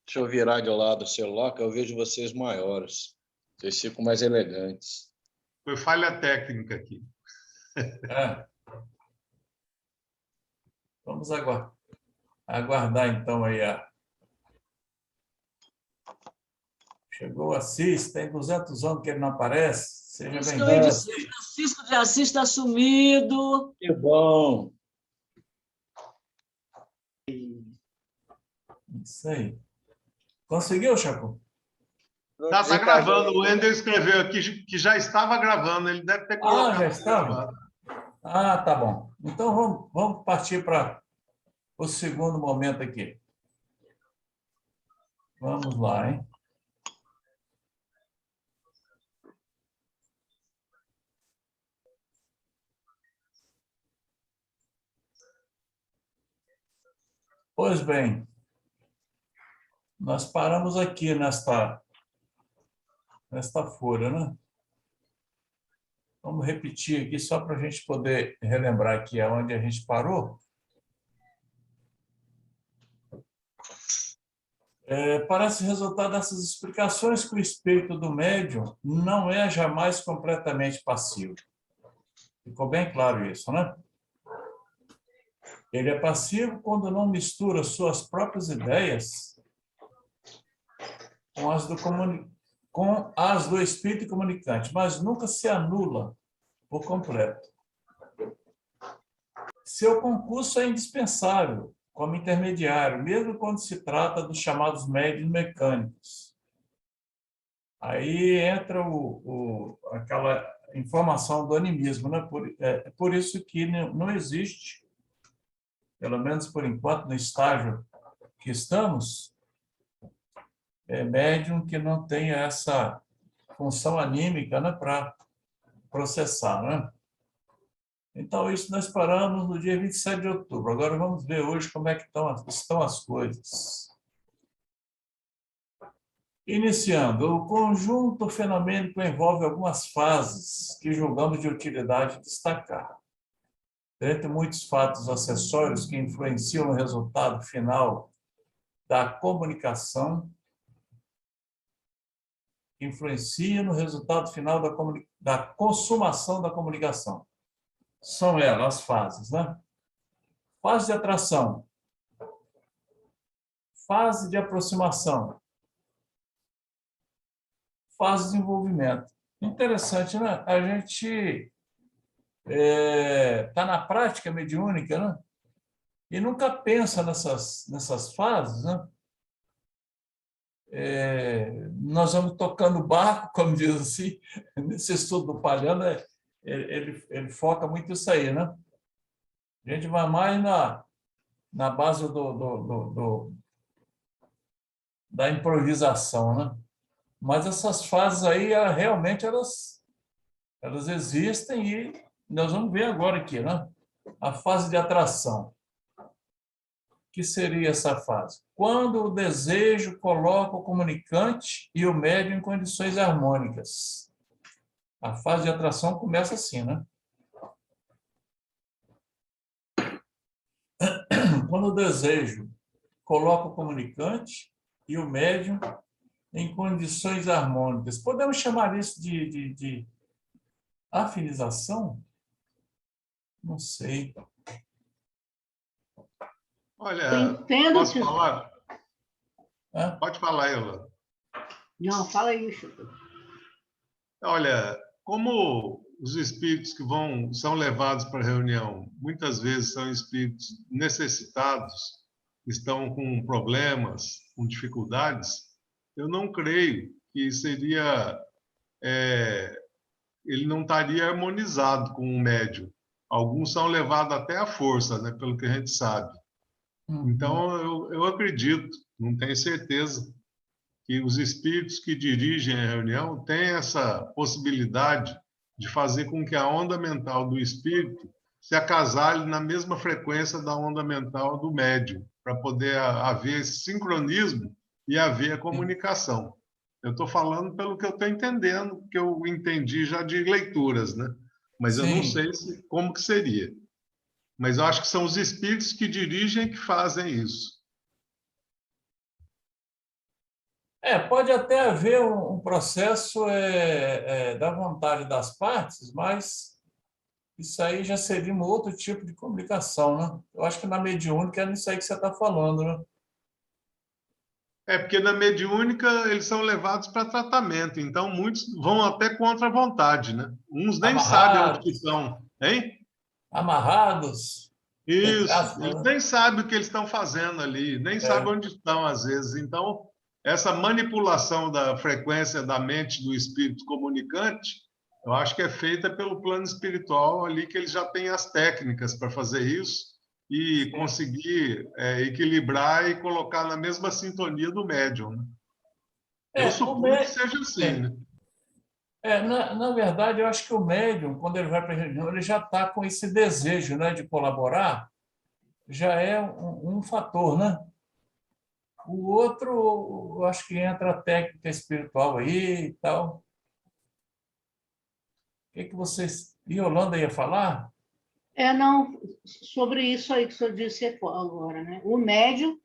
Deixa eu virar de lado o celular, que eu vejo vocês maiores. Vocês ficam mais elegantes. Foi falha técnica aqui. É. Vamos aguardar então aí a... Chegou o Assis, tem 200 anos que ele não aparece. Seja Isso que eu ia bem-vindo. dizer, Francisco de Assis está sumido. Que bom! Isso aí. Conseguiu, Chaco? Tá gravando. O Wendel escreveu aqui que já estava gravando. Ele deve ter colocado. Já estava? Tá bom. Então vamos partir para o segundo momento aqui. Vamos lá, hein? Pois bem, nós paramos aqui nesta folha, né? Vamos repetir aqui só para a gente poder relembrar aqui aonde a gente parou. Parece resultado dessas explicações que o espírito do médium não é jamais completamente passivo. Ficou bem claro isso, né? Ele é passivo quando não mistura suas próprias ideias com as do espírito comunicante, mas nunca se anula por completo. Seu concurso é indispensável como intermediário, mesmo quando se trata dos chamados médiuns mecânicos. Aí entra aquela informação do animismo, né? Por isso que não existe, pelo menos por enquanto, no estágio que estamos, médium que não tenha essa função anímica, né, para processar, né? Então, isso nós paramos no dia 27 de outubro. Agora vamos ver hoje como é que estão as coisas. Iniciando, o conjunto fenomênico envolve algumas fases que julgamos de utilidade destacar. Dentre muitos fatos acessórios que influenciam no resultado final da comunicação, da consumação da comunicação. São elas as fases, né? Fase de atração, fase de aproximação, fase de desenvolvimento. Interessante, né? A gente está na prática mediúnica, né? E nunca pensa nessas fases, né? Nós vamos tocando o barco, como diz assim, nesse estudo do Palhano, ele foca muito isso aí, né? A gente vai mais na base da improvisação, né? Mas essas fases aí, realmente, elas existem e nós vamos ver agora aqui, né? A fase de atração. O que seria essa fase? Quando o desejo coloca o comunicante e o médium em condições harmônicas. A fase de atração começa assim, né? Quando o desejo coloca o comunicante e o médium em condições harmônicas. Podemos chamar isso de afinização? Não sei. Olha, posso falar? Pode falar, Ela. Não, fala aí, Chico. Olha, como os espíritos que são levados para a reunião, muitas vezes são espíritos necessitados, estão com problemas, com dificuldades, eu não creio que ele não estaria harmonizado com o médium. Alguns são levados até à força, né, pelo que a gente sabe. Então, eu acredito, não tenho certeza, que os espíritos que dirigem a reunião têm essa possibilidade de fazer com que a onda mental do espírito se acasale na mesma frequência da onda mental do médium, para poder haver esse sincronismo e haver a comunicação. Eu estou falando pelo que eu estou entendendo, que eu entendi já de leituras, né? Mas eu não sei como que seria. Mas eu acho que são os espíritos que dirigem que fazem isso. Pode até haver um processo da vontade das partes, mas isso aí já seria um outro tipo de comunicação, né? Eu acho que na mediúnica é nisso aí que você está falando, né? Porque na mediúnica eles são levados para tratamento, então muitos vão até contra a vontade, né? Uns nem sabem onde que Amarrados, estão, hein? amarrados, entre Isso, aspas, eles né? nem sabem o que eles estão fazendo ali, nem sabem onde estão às vezes. Então, essa manipulação da frequência da mente do espírito comunicante, eu acho que é feita pelo plano espiritual ali, que eles já têm as técnicas para fazer isso e conseguir equilibrar e colocar na mesma sintonia do médium, né? Eu O suponho que mé- seja assim, né? na verdade, eu acho que o médium, quando ele vai para a reunião, ele já está com esse desejo, né, de colaborar, já é um fator, né? O outro, eu acho que entra a técnica espiritual aí e tal. O que vocês... Yolanda ia falar? Não, sobre isso aí que o senhor disse agora, né? O médium,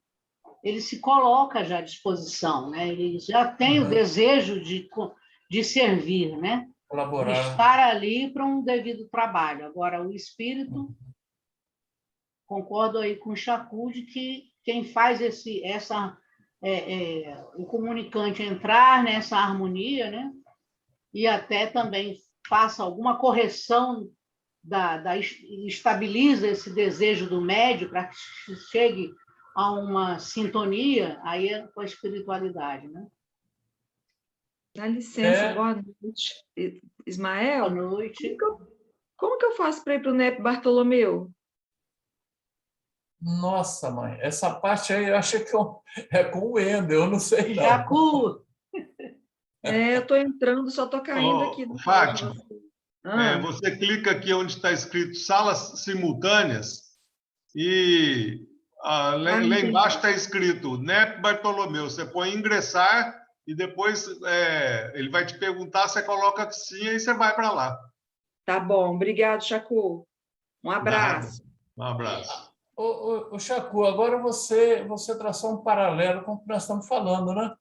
ele se coloca já à disposição, né? Ele já tem o Uhum. desejo de servir, né? De Colaborar. estar ali para um devido trabalho. Agora, o espírito, concordo aí com o Chacu, de que quem faz o comunicante entrar nessa harmonia, né? E até também faça alguma correção estabiliza esse desejo do médio para que chegue a uma sintonia, aí é com a espiritualidade, né? Dá licença, É, boa noite. Ismael, Boa noite. como que eu faço para ir para o NEP Bartolomeu? nossa, mãe, essa parte aí eu acho que é com o Wendel, eu não sei não. Chacu, Eu estou entrando, só estou caindo aqui Ô, do colo de Fátima, você. Ah, você clica aqui onde está escrito salas simultâneas e lá embaixo entendi. está escrito NEP Bartolomeu. Você põe ingressar e depois ele vai te perguntar, você coloca que sim e você vai para lá. Tá bom, obrigado, Chacu. Um Nada. abraço. Um abraço. Ô, Chacu, agora você traçou um paralelo com o que nós estamos falando, né?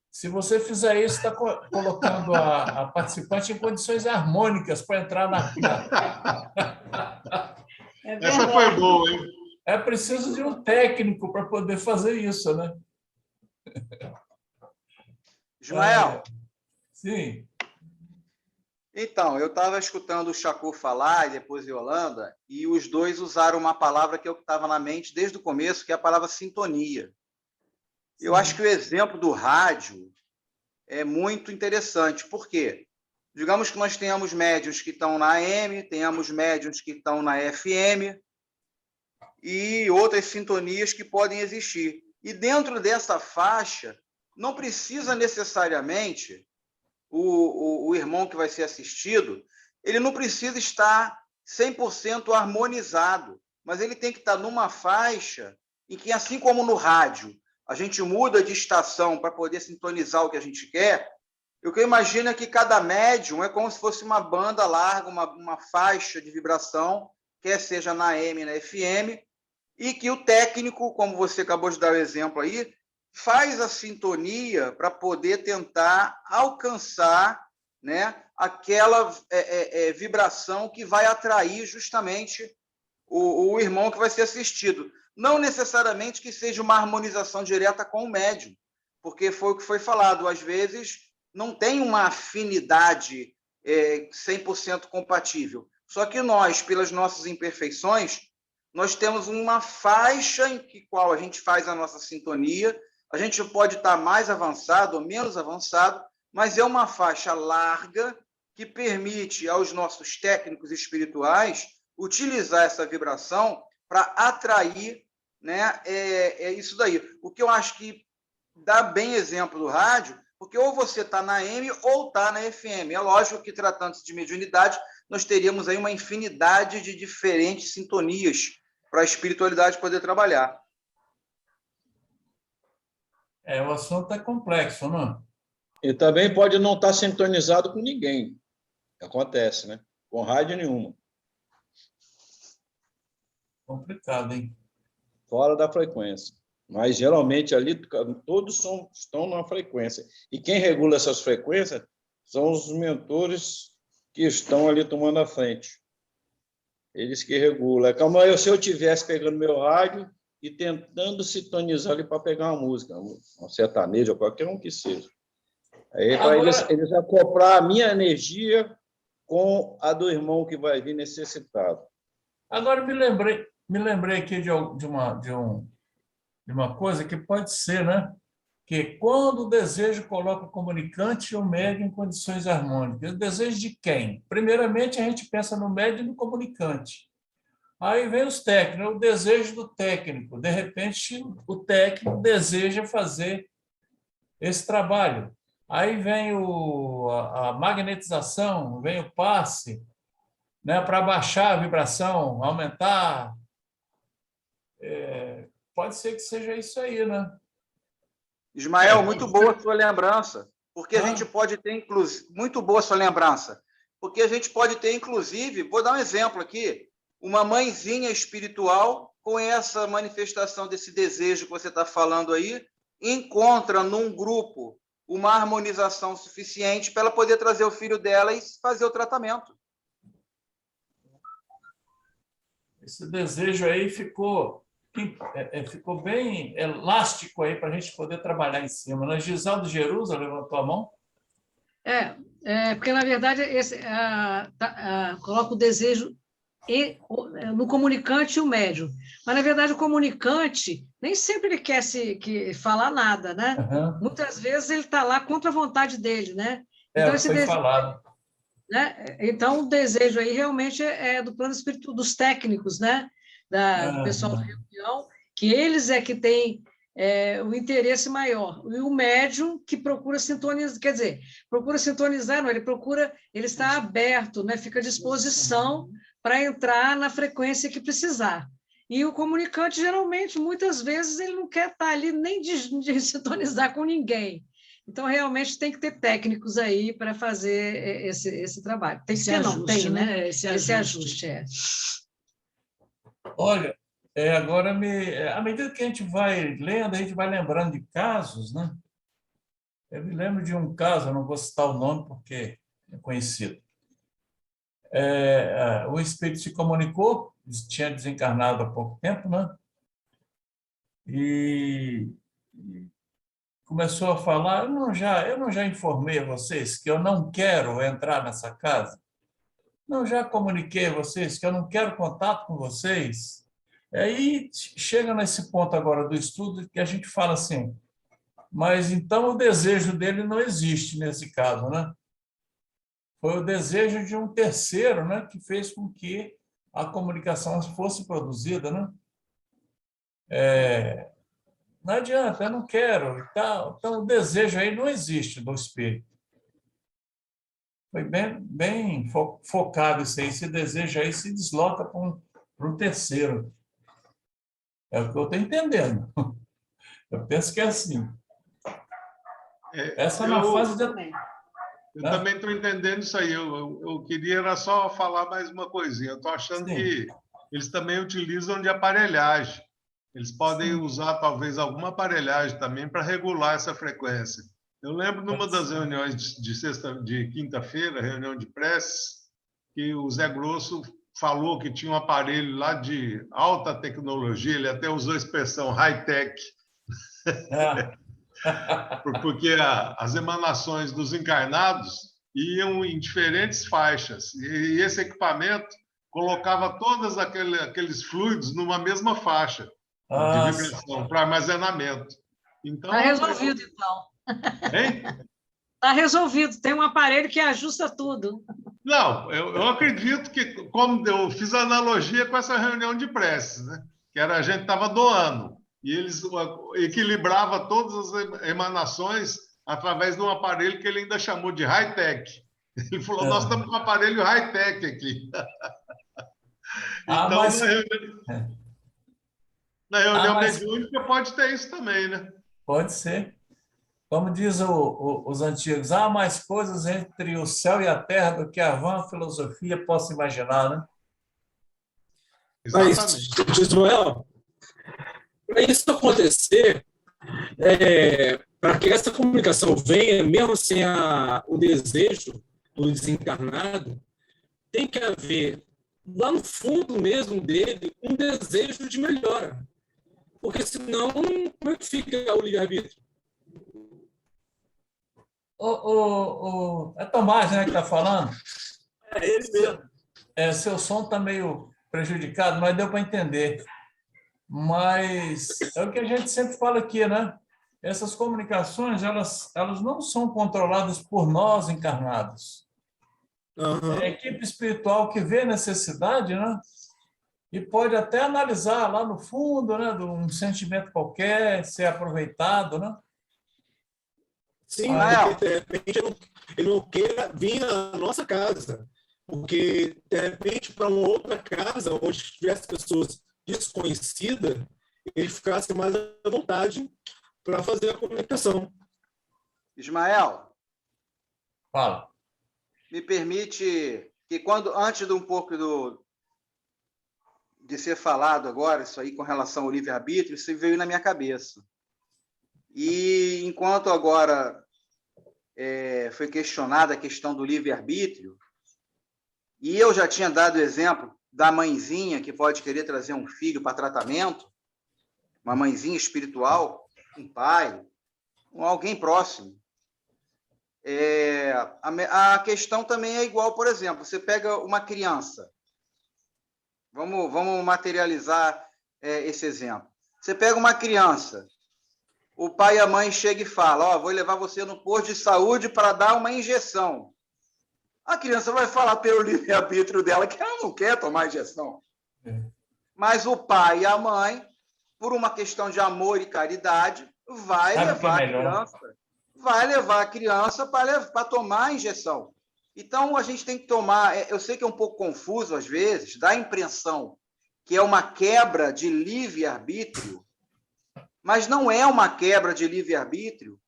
Se você fizer isso, está colocando a participante em condições harmônicas para entrar é Essa foi verdade. boa, hein? É preciso de um técnico para poder fazer isso, né? Ismael, Sim. então, eu estava escutando o Chacu falar e depois Yolanda, e os dois usaram uma palavra que eu estava na mente desde o começo, que é a palavra sintonia. Eu acho que o exemplo do rádio é muito interessante. Por quê? Digamos que nós tenhamos médiuns que estão na AM, tenhamos médiuns que estão na FM e outras sintonias que podem existir. E dentro dessa faixa, não precisa necessariamente o irmão que vai ser assistido, ele não precisa estar 100% harmonizado, mas ele tem que estar numa faixa em que, assim como no rádio, a gente muda de estação para poder sintonizar o que a gente quer, o que eu imagino é que cada médium é como se fosse uma banda larga, uma faixa de vibração, quer seja na AM, na FM, e que o técnico, como você acabou de dar o exemplo aí, faz a sintonia para poder tentar alcançar, né, aquela vibração que vai atrair justamente o irmão que vai ser assistido. Não necessariamente que seja uma harmonização direta com o médium, porque foi o que foi falado, às vezes não tem uma afinidade 100% compatível. Só que nós, pelas nossas imperfeições, nós temos uma faixa em que qual a gente faz a nossa sintonia. A gente pode estar mais avançado ou menos avançado, mas é uma faixa larga que permite aos nossos técnicos espirituais utilizar essa vibração para atrair, né, isso daí. O que eu acho que dá bem exemplo do rádio, porque ou você está na AM ou está na FM. É lógico que, tratando-se de mediunidade, nós teríamos aí uma infinidade de diferentes sintonias para a espiritualidade poder trabalhar. O assunto é complexo, não? E também pode não estar sintonizado com ninguém. Acontece, né? Com rádio nenhuma. Complicado, hein? Fora da frequência. Mas, geralmente, ali todos estão numa frequência. E quem regula essas frequências são os mentores que estão ali tomando a frente. Eles que regulam. É como se eu estivesse pegando meu rádio e tentando sintonizar ali para pegar uma música, um sertanejo, ou qualquer um que seja. Aí, para eles acoplar a minha energia com a do irmão que vai vir necessitado. Agora, me lembrei aqui de uma coisa que pode ser, né? Que quando o desejo coloca o comunicante e o médium em condições harmônicas. O desejo de quem? Primeiramente, a gente pensa no médium e no comunicante. Aí vem os técnicos, o desejo do técnico. De repente, o técnico deseja fazer esse trabalho. Aí vem a magnetização, vem o passe, né, para baixar a vibração, aumentar. Pode ser que seja isso aí, né? Ismael, muito boa a sua lembrança, porque a gente pode ter, inclusive, muito boa a sua lembrança, porque a gente pode ter, inclusive, vou dar um exemplo aqui, uma mãezinha espiritual com essa manifestação desse desejo que você está falando aí, encontra num grupo uma harmonização suficiente para ela poder trazer o filho dela e fazer o tratamento. Esse desejo aí ficou bem elástico aí para a gente poder trabalhar em cima. Né? Gisaldo Jerusa levantou a mão. Porque, na verdade, coloca o desejo no comunicante e o médium. Mas, na verdade, o comunicante nem sempre ele quer falar nada, né? Uhum. Muitas vezes ele está lá contra a vontade dele, né? Então, esse foi falado. Né? Então, o desejo aí realmente é do plano espiritual, dos técnicos, né? Do pessoal da reunião, que eles é que têm o interesse maior. E o médium que procura sintonizar, quer dizer, procura sintonizar, não, ele está aberto, né? Fica à disposição para entrar na frequência que precisar. E o comunicante, geralmente, muitas vezes, ele não quer estar ali nem de sintonizar com ninguém. Então, realmente, tem que ter técnicos aí para fazer esse trabalho. Tem que ter, não, tem, né? Esse ajuste. Olha, agora, à medida que a gente vai lendo, a gente vai lembrando de casos, né? Eu me lembro de um caso, eu não vou citar o nome porque é conhecido. O espírito se comunicou, tinha desencarnado há pouco tempo, né? E começou a falar, eu não já informei a vocês que eu não quero entrar nessa casa? Não já comuniquei a vocês que eu não quero contato com vocês? Aí chega nesse ponto agora do estudo que a gente fala assim, mas então o desejo dele não existe nesse caso, né? Foi o desejo de um terceiro, né, que fez com que a comunicação fosse produzida, né? Não adianta, eu não quero. Então, o desejo aí não existe do espírito. Foi bem focado isso aí. Esse desejo aí se desloca para um terceiro. É o que eu estou entendendo. Eu penso que é assim. Essa é uma fase de... Eu também estou entendendo isso aí. Eu queria era só falar mais uma coisinha. Eu estou achando que eles também utilizam de aparelhagem. Eles podem usar, talvez, alguma aparelhagem também para regular essa frequência. Eu lembro numa das reuniões de quinta-feira, reunião de preces, que o Zé Grosso falou que tinha um aparelho lá de alta tecnologia, ele até usou a expressão high-tech, porque as emanações dos encarnados iam em diferentes faixas, e esse equipamento colocava todos aqueles fluidos numa mesma faixa de vibração para armazenamento. Então, está resolvido, então. Hein? Está resolvido, tem um aparelho que ajusta tudo. Não, eu acredito que, como eu fiz a analogia com essa reunião de preces, né? Que a gente estava doando, e eles equilibravam todas as emanações através de um aparelho que ele ainda chamou de high-tech. Ele falou, nós estamos com um aparelho high-tech aqui. Então, na reunião mediúnica pode ter isso também, né? Pode ser. Como diz os antigos, há mais coisas entre o céu e a terra do que a vã filosofia possa imaginar, né? Exatamente. Mas, Ismael, Para isso acontecer, para que essa comunicação venha, mesmo sem o desejo do desencarnado, tem que haver, lá no fundo mesmo dele, um desejo de melhora. Porque senão, como é que fica o livre-arbítrio? É Tomás, né, que está falando? É ele mesmo. Seu som está meio prejudicado, mas deu para entender. Mas é o que a gente sempre fala aqui, né? Essas comunicações, elas não são controladas por nós encarnados. Uhum. É a equipe espiritual que vê necessidade, né? E pode até analisar lá no fundo, né, de um sentimento qualquer, ser aproveitado, né? Sim, porque de repente ele não queira vir à nossa casa. Porque, de repente, para uma outra casa, onde tivesse pessoas desconhecidas, ele ficasse mais à vontade para fazer a comunicação. Ismael. Fala. Me permite que antes de um pouco de ser falado agora, isso aí com relação ao livre-arbítrio, isso veio na minha cabeça. E enquanto agora foi questionada a questão do livre-arbítrio, e eu já tinha dado o exemplo da mãezinha que pode querer trazer um filho para tratamento, uma mãezinha espiritual, um pai, alguém próximo. A questão também é igual, por exemplo, você pega uma criança, vamos materializar esse exemplo. Você pega uma criança, o pai e a mãe chegam e falam, vou levar você no posto de saúde para dar uma injeção. A criança vai falar pelo livre-arbítrio dela que ela não quer tomar injeção. Mas o pai e a mãe, por uma questão de amor e caridade, vai levar a criança para tomar a injeção. Então, a gente tem que tomar... Eu sei que é um pouco confuso, às vezes, dá a impressão que é uma quebra de livre-arbítrio, mas não é uma quebra de livre-arbítrio,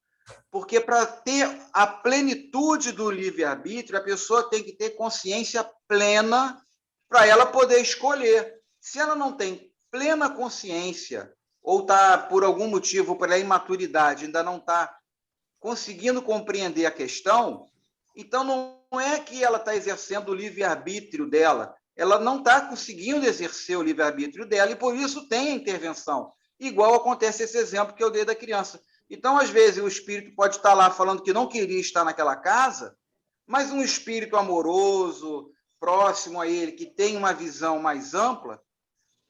porque para ter a plenitude do livre-arbítrio, a pessoa tem que ter consciência plena para ela poder escolher. Se ela não tem plena consciência, ou está, por algum motivo, pela imaturidade, ainda não está conseguindo compreender a questão, então não é que ela está exercendo o livre-arbítrio dela, ela não está conseguindo exercer o livre-arbítrio dela, e por isso tem a intervenção. Igual acontece esse exemplo que eu dei da criança. Então, às vezes, o espírito pode estar lá falando que não queria estar naquela casa, mas um espírito amoroso, próximo a ele, que tem uma visão mais ampla,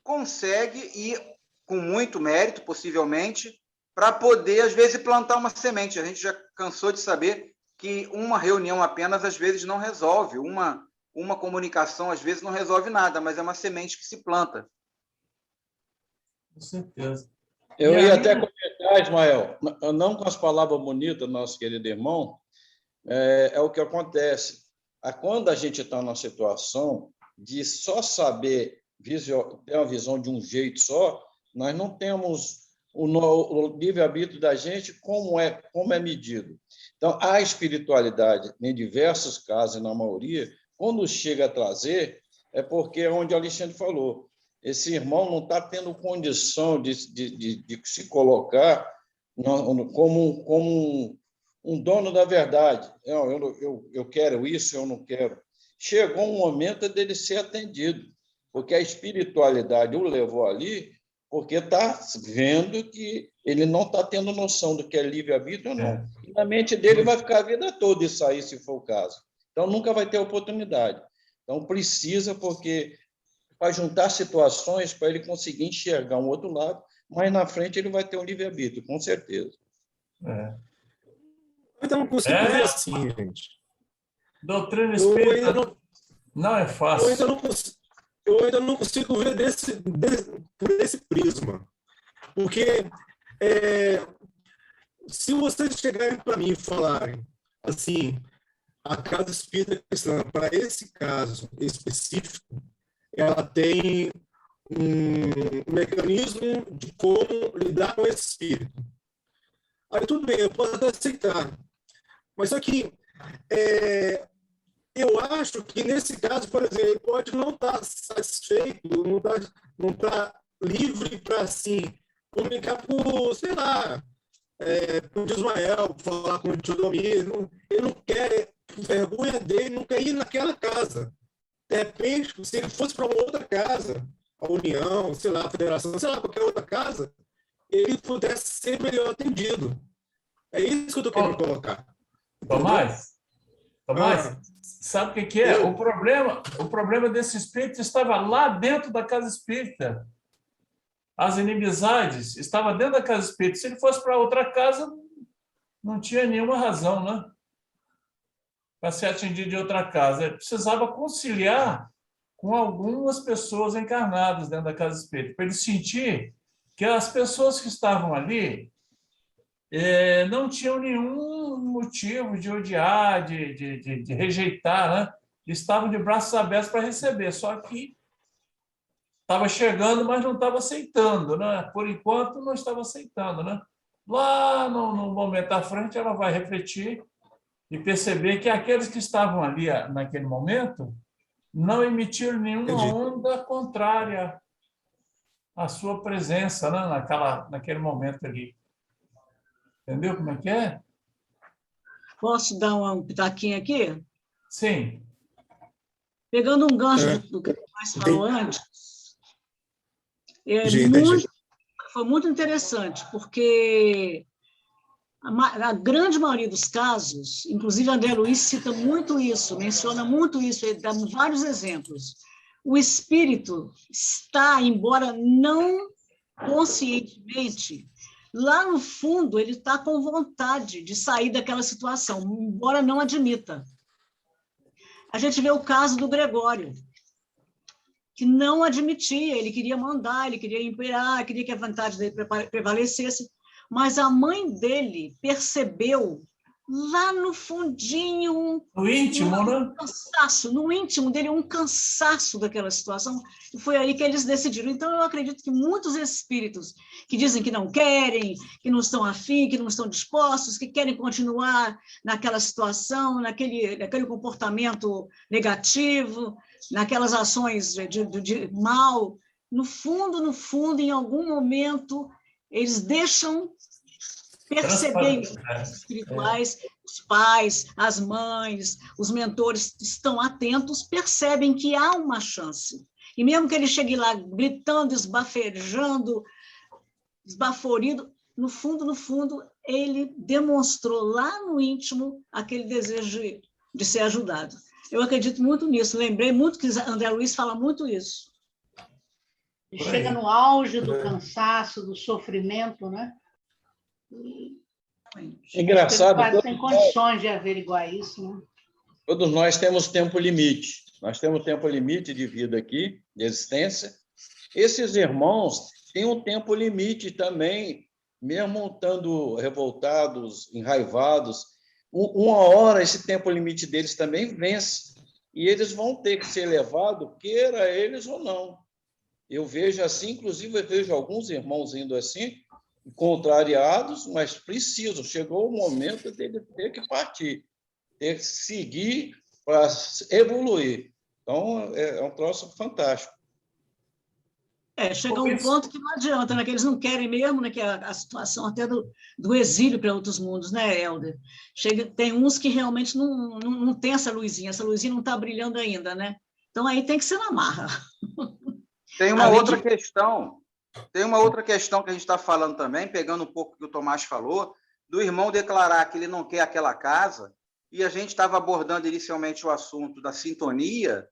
consegue ir com muito mérito, possivelmente, para poder, às vezes, plantar uma semente. A gente já cansou de saber que uma reunião apenas, às vezes, não resolve. Uma comunicação, às vezes, não resolve nada, mas é uma semente que se planta. Com certeza. Eu ia até comentar, Ismael, não com as palavras bonitas do nosso querido irmão, é o que acontece. Quando a gente está numa situação de só saber ter uma visão de um jeito só, nós não temos o livre-arbítrio da gente como é medido. Então, a espiritualidade, em diversos casos, na maioria, quando chega a trazer, é porque é onde o Alexandre falou, esse irmão não está tendo condição de se colocar como um dono da verdade. Eu quero isso, eu não quero. Chegou um momento dele ser atendido, porque a espiritualidade o levou ali, porque está vendo que ele não está tendo noção do que é livre-arbítrio ou não. E na mente dele vai ficar a vida toda isso aí, se for o caso. Então, nunca vai ter oportunidade. Então, precisa, porque para juntar situações para ele conseguir enxergar um outro lado, mas na frente ele vai ter um livre-arbítrio, com certeza. Então, não consigo ver assim, gente. Doutrina espírita não é fácil. Eu ainda não consigo ver por esse prisma. Porque se vocês chegarem para mim e falarem assim, a casa espírita cristã, para esse caso específico, ela tem um mecanismo de como lidar com esse espírito. Aí tudo bem, eu posso até aceitar. Mas só que eu acho que nesse caso, por exemplo, ele pode não estar satisfeito, não estar livre para assim, comunicar por, sei lá, com o Ismael, falar com o tio Domir. Ele não quer, por vergonha dele, não quer ir naquela casa. De repente, se ele fosse para uma outra casa, a União, sei lá, a Federação, sei lá, qualquer outra casa, ele pudesse ser melhor atendido. É isso que eu estou querendo colocar. Tomás, sabe o que é? O problema desse espírito estava lá dentro da casa espírita. As inimizades estavam dentro da casa espírita. Se ele fosse para outra casa, não tinha nenhuma razão, né? Para ser atendido de outra casa. Ele precisava conciliar com algumas pessoas encarnadas dentro da casa espírita, para ele sentir que as pessoas que estavam ali não tinham nenhum motivo de odiar, de rejeitar, né? Estavam de braços abertos para receber, só que estava chegando, mas não estava aceitando, né? Por enquanto, não estava aceitando, né? Lá no momento à frente, ela vai refletir e perceber que aqueles que estavam ali naquele momento não emitiram nenhuma onda contrária à sua presença, né? Naquele momento ali. Entendeu como é que é? Posso dar um pitaquinho aqui? Sim. Pegando um gancho do que o Tomás falou antes, foi muito interessante, porque a grande maioria dos casos, inclusive André Luiz cita muito isso, menciona muito isso, ele dá vários exemplos. O espírito está, embora não conscientemente, lá no fundo ele está com vontade de sair daquela situação, embora não admita. A gente vê o caso do Gregório, que não admitia, ele queria mandar, ele queria imperar, queria que a vontade dele prevalecesse, mas a mãe dele percebeu lá no fundinho, no íntimo, né? Cansaço, no íntimo dele, um cansaço daquela situação, e foi aí que eles decidiram. Então, eu acredito que muitos espíritos que dizem que não querem, que não estão afim, que não estão dispostos, que querem continuar naquela situação, naquele comportamento negativo, naquelas ações de mal, no fundo, em algum momento, eles deixam perceber os espirituais, os pais, as mães, os mentores estão atentos, percebem que há uma chance. E mesmo que ele chegue lá gritando, esbafejando, esbaforido, no fundo, ele demonstrou lá no íntimo aquele desejo de ser ajudado. Eu acredito muito nisso. Lembrei muito que André Luiz fala muito isso. Ele chega no auge do cansaço, do sofrimento, né? Engraçado. Ele tem condições de averiguar isso, né? Todos nós temos tempo limite. Nós temos tempo limite de vida aqui, de existência. Esses irmãos têm um tempo limite também, mesmo estando revoltados, enraivados. Uma hora, esse tempo limite deles também vence. E eles vão ter que ser levados, queira eles ou não. Eu vejo assim, inclusive, eu vejo alguns irmãos indo assim, contrariados, mas precisam. Chegou o momento dele ter que partir, ter que seguir para evoluir. Então, é um troço fantástico. Chega um ponto que não adianta, né? Que eles não querem mesmo, né? Que a situação até do exílio para outros mundos, né, Helder? Tem uns que realmente não tem essa luzinha não está brilhando ainda, né? Então, aí tem que ser na marra. Tem uma outra questão que a gente está falando também, pegando um pouco o que o Tomás falou, do irmão declarar que ele não quer aquela casa, e a gente estava abordando inicialmente o assunto da sintonia.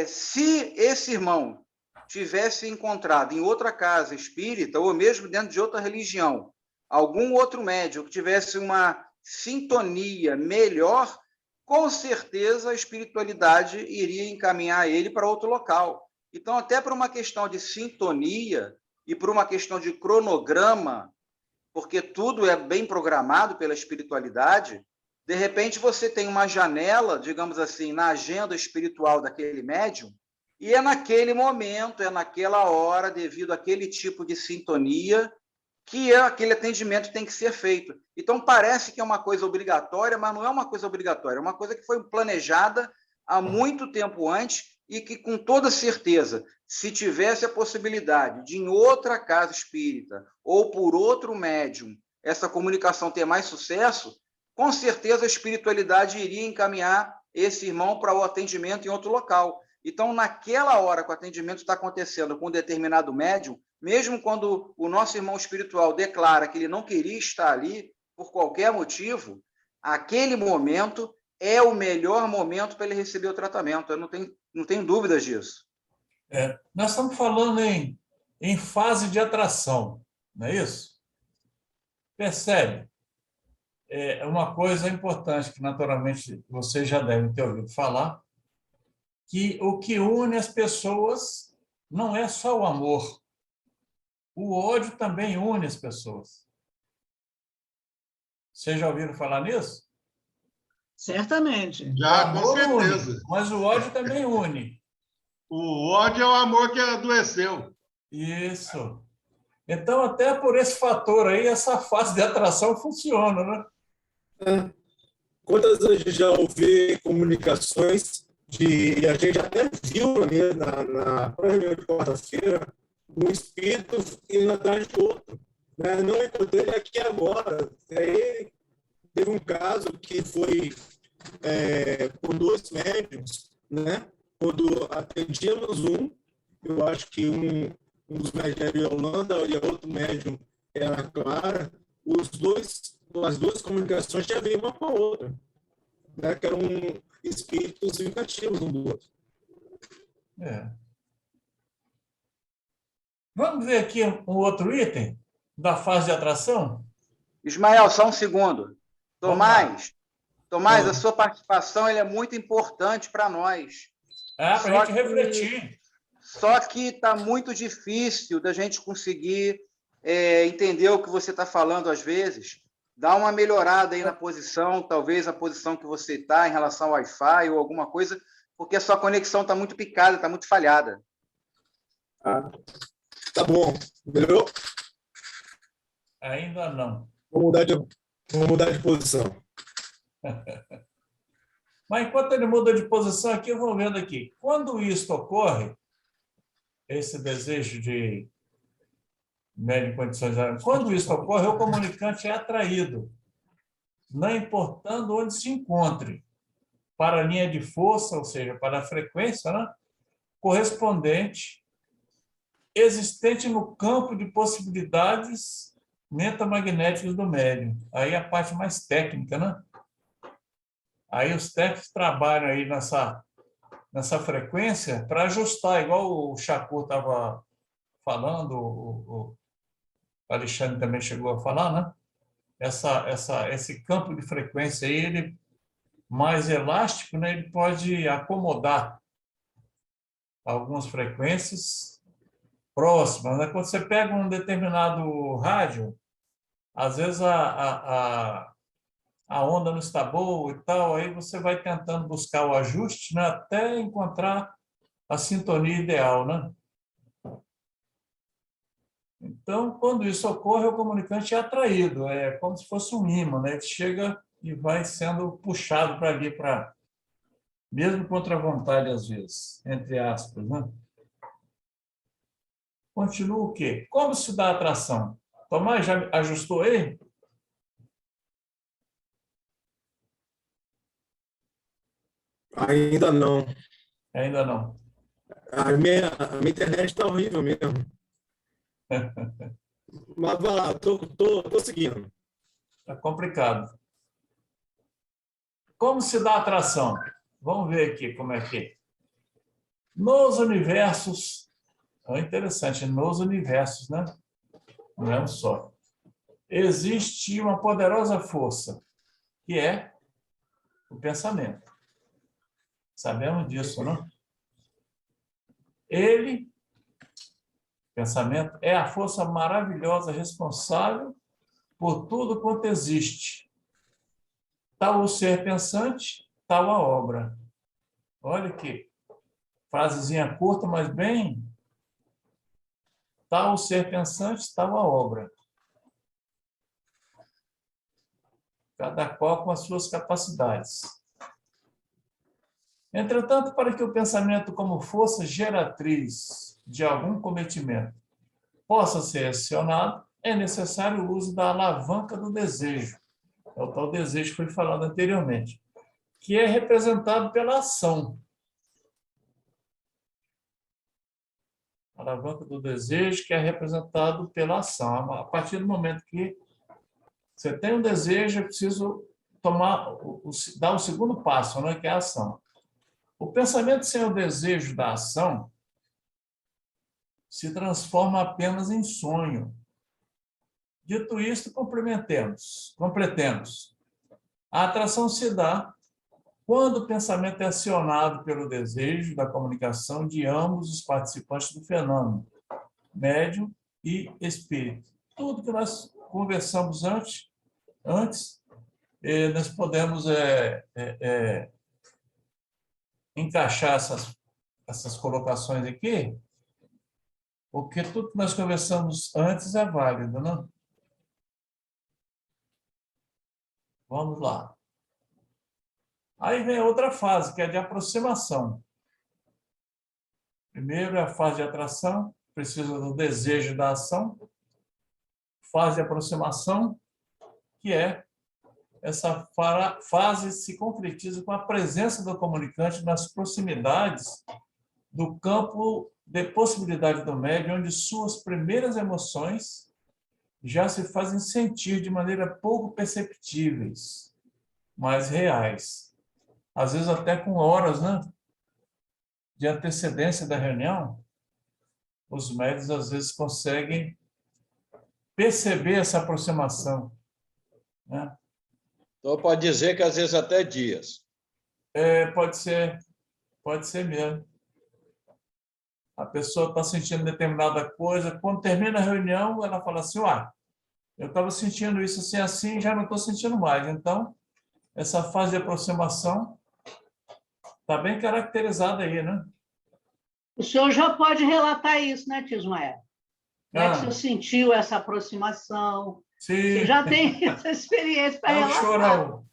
Se esse irmão tivesse encontrado em outra casa espírita, ou mesmo dentro de outra religião, algum outro médium que tivesse uma sintonia melhor, com certeza a espiritualidade iria encaminhar ele para outro local. Então, até por uma questão de sintonia e por uma questão de cronograma, porque tudo é bem programado pela espiritualidade, de repente você tem uma janela, digamos assim, na agenda espiritual daquele médium, e é naquele momento, é naquela hora, devido àquele tipo de sintonia, que aquele atendimento tem que ser feito. Então, parece que é uma coisa obrigatória, mas não é uma coisa obrigatória, é uma coisa que foi planejada há muito tempo antes, e que, com toda certeza, se tivesse a possibilidade de, em outra casa espírita ou por outro médium, essa comunicação ter mais sucesso, com certeza a espiritualidade iria encaminhar esse irmão para o atendimento em outro local. Então, naquela hora que o atendimento está acontecendo com um determinado médium, mesmo quando o nosso irmão espiritual declara que ele não queria estar ali, por qualquer motivo, aquele momento é o melhor momento para ele receber o tratamento. Eu não tenho dúvidas disso. Nós estamos falando em fase de atração, não é isso? Percebe? É uma coisa importante que, naturalmente, vocês já devem ter ouvido falar, que o que une as pessoas não é só o amor. O ódio também une as pessoas. Vocês já ouviram falar nisso? Certamente. Já, com certeza. Une, mas o ódio também une. O ódio é o amor que adoeceu. Isso. Então, até por esse fator aí, essa fase de atração funciona, né? Quantas vezes a gente já ouviu comunicações e a gente até viu na reunião de quarta-feira um espírito indo atrás de outro. Né? Não encontrei ele aqui agora. Aí teve um caso que foi por 2 médiums, né? Quando atendíamos eu acho que um dos médiums era Yolanda e o outro médium era a Clara, as duas comunicações já veio uma com a outra, né? Que eram espíritos vingativos um do outro. Vamos ver aqui um outro item da fase de atração? Ismael, só um segundo. Tomás, a sua participação é muito importante para nós. Para a gente refletir. Só que está muito difícil da gente conseguir entender o que você está falando às vezes. Dá uma melhorada aí na posição, talvez a posição que você está em relação ao Wi-Fi ou alguma coisa, porque a sua conexão está muito picada, está muito falhada. Tá bom. Melhorou? Ainda não. Vou mudar de posição. Mas enquanto ele muda de posição aqui, eu vou vendo aqui. Quando isso ocorre, esse desejo de médium condições, quando isso ocorre, o comunicante é atraído, não importando onde se encontre, para a linha de força, ou seja, para a frequência, né, correspondente, existente no campo de possibilidades metamagnéticas do médium. Aí a parte mais técnica, né? Aí os técnicos trabalham aí nessa frequência para ajustar, igual o Chaco estava falando, o Alexandre também chegou a falar, né? Esse campo de frequência aí, ele mais elástico, né? Ele pode acomodar algumas frequências próximas, né? Quando você pega um determinado rádio, às vezes a onda não está boa e tal, aí você vai tentando buscar o ajuste, né, até encontrar a sintonia ideal, né? Então, quando isso ocorre, o comunicante é atraído, é como se fosse um imã, né? Ele chega e vai sendo puxado para ali, mesmo contra a vontade, às vezes, entre aspas, né? Continua o quê? Como se dá a atração? Tomás, já ajustou aí? Ainda não. Ainda não. A minha internet está horrível mesmo. Mas vai lá, tô seguindo. É complicado. Como se dá a atração? Vamos ver aqui como é que é. Nos universos, é interessante, nos universos, né? Não é um só. Existe uma poderosa força, que é o pensamento. Sabemos disso, não? Pensamento, é a força maravilhosa responsável por tudo quanto existe. Tal o ser pensante, tal a obra. Olha que frasezinha curta, mas bem... Tal o ser pensante, tal a obra. Cada qual com as suas capacidades. Entretanto, para que o pensamento como força geratriz de algum cometimento possa ser acionado, é necessário o uso da alavanca do desejo. É o tal desejo que foi falado anteriormente, que é representado pela ação. A alavanca do desejo, que é representado pela ação. A partir do momento que você tem um desejo, é preciso dar o segundo passo, né, que é a ação. O pensamento sem o desejo da ação se transforma apenas em sonho. Dito isto, completemos. A atração se dá quando o pensamento é acionado pelo desejo da comunicação de ambos os participantes do fenômeno, médium e espírito. Tudo que nós conversamos antes nós podemos encaixar essas colocações aqui, porque tudo que nós conversamos antes é válido, não? Vamos lá. Aí vem outra fase, que é a de aproximação. Primeiro é a fase de atração, precisa do desejo da ação. Fase de aproximação, que é essa fase se concretiza com a presença do comunicante nas proximidades do campo de possibilidade do médium, onde suas primeiras emoções já se fazem sentir de maneira pouco perceptíveis, mas reais. Às vezes até com horas, né, de antecedência da reunião, os médiuns às vezes conseguem perceber essa aproximação, né? Então, pode dizer que às vezes até dias. Pode ser mesmo. A pessoa está sentindo determinada coisa, quando termina a reunião, ela fala assim, eu estava sentindo isso assim, assim, já não estou sentindo mais. Então, essa fase de aproximação está bem caracterizada aí, né? O senhor já pode relatar isso, né, tio Ismael? Como é que o senhor sentiu essa aproximação? Sim. Você já tem essa experiência para relatar. Chorão.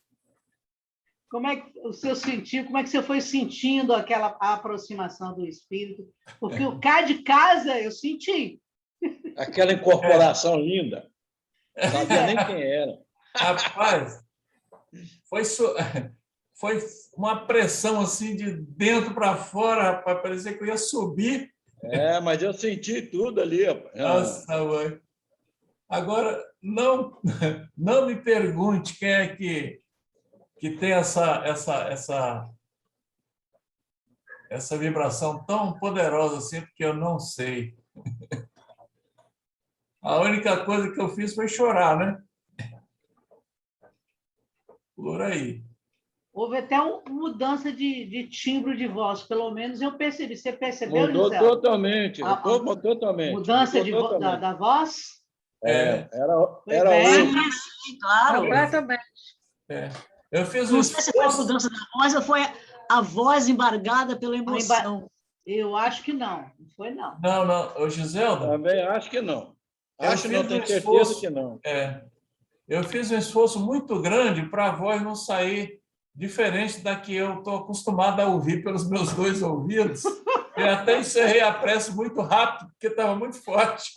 Como é que o senhor sentiu? Como é que você foi sentindo aquela aproximação do espírito? Porque o cá de casa eu senti. Aquela incorporação linda. Não sabia nem quem era. Rapaz, foi uma pressão assim de dentro para fora, rapaz, parecia que eu ia subir. Mas eu senti tudo ali, rapaz. Nossa, mãe. Agora, não me pergunte quem é que tem essa vibração tão poderosa assim, porque eu não sei. A única coisa que eu fiz foi chorar, né? Por aí. Houve até uma mudança de timbre de voz, pelo menos eu percebi. Você percebeu, Mudou Gisela? totalmente. Totalmente. Mudança da voz? Era bem. outro. Claro. Completamente. Eu fiz Não sei se foi a mudança da voz ou foi a voz embargada pela emoção. Eu acho que não. Não foi, não. Não. Ô, Giselda? Também acho que não. Acho que não, tenho certeza que não. Eu fiz um esforço muito grande para a voz não sair diferente da que eu estou acostumado a ouvir pelos meus dois ouvidos. Eu até encerrei a prece muito rápido, porque estava muito forte.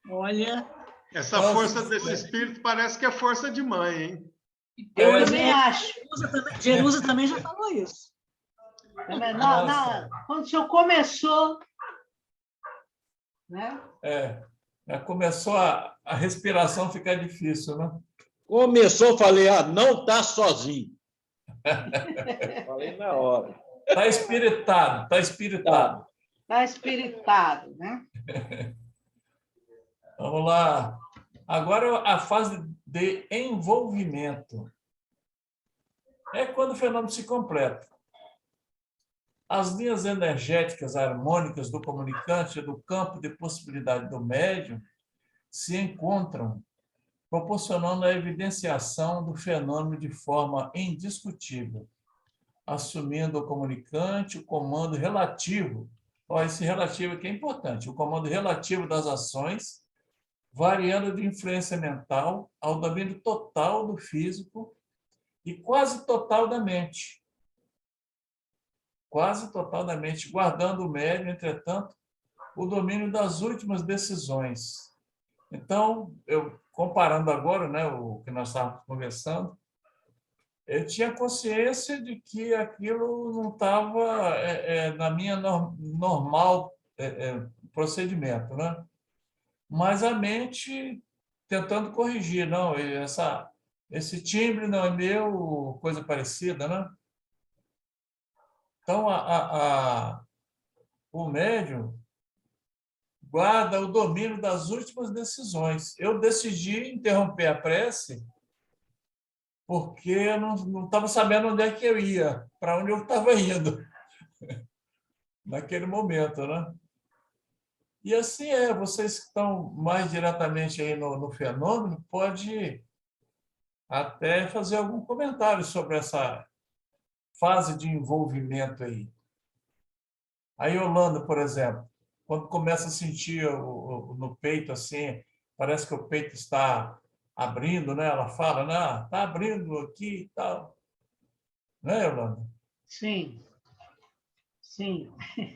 Olha... Essa força desse espírito parece que é força de mãe, hein? Eu também acho. Jerusa também já falou isso. Quando o senhor começou, né? Já começou a respiração ficar difícil, né? Começou, falei, não está sozinho. Falei na hora. Está espiritado, está espiritado. Está espiritado, né? Vamos lá. Agora, a fase de envolvimento. É quando o fenômeno se completa. As linhas energéticas harmônicas do comunicante e do campo de possibilidade do médium se encontram, proporcionando a evidenciação do fenômeno de forma indiscutível, assumindo o comunicante o comando relativo. Esse relativo aqui é importante. O comando relativo das ações, variando de influência mental ao domínio total do físico e quase total da mente. quase total da mente, guardando o médium, entretanto, o domínio das últimas decisões. Então, eu comparando agora, né, o que nós estávamos conversando, eu tinha consciência de que aquilo não estava na minha normal procedimento, né? Mas a mente tentando corrigir, não, esse timbre não é meu, coisa parecida, né? Então, o médium guarda o domínio das últimas decisões. Eu decidi interromper a prece porque eu não estava sabendo onde é que eu ia, para onde eu estava indo naquele momento, né? E assim vocês que estão mais diretamente aí no fenômeno, pode até fazer algum comentário sobre essa fase de envolvimento aí. A Yolanda, por exemplo, quando começa a sentir no peito assim, parece que o peito está abrindo, né? Ela fala, né? Está abrindo aqui e tal. Né, Yolanda? Sim, sim.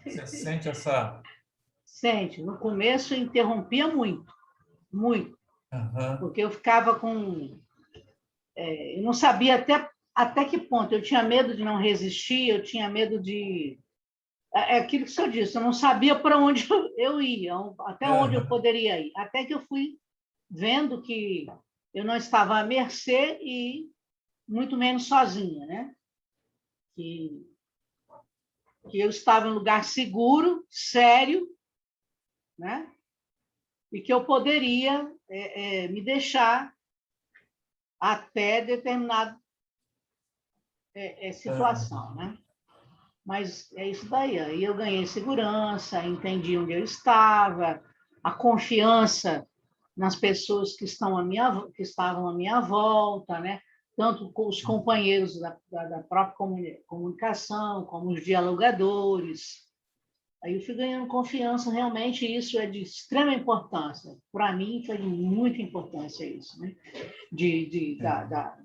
Você sente essa... Sente. No começo eu interrompia muito, muito. Uhum. Porque eu ficava com... eu não sabia até que ponto. Eu tinha medo de não resistir, eu tinha medo de... É aquilo que o senhor disse, eu não sabia para onde eu ia, até onde eu poderia ir. Até que eu fui vendo que eu não estava à mercê e muito menos sozinha, né? Que eu estava em um lugar seguro, sério, né? E que eu poderia me deixar até determinada situação, né? Mas é isso daí. Aí eu ganhei segurança, entendi onde eu estava, a confiança nas pessoas que estavam à minha volta, né? Tanto com os companheiros da própria comunicação, como os dialogadores. Aí eu fui ganhando confiança, realmente isso é de extrema importância. Para mim, foi de muita importância isso, né?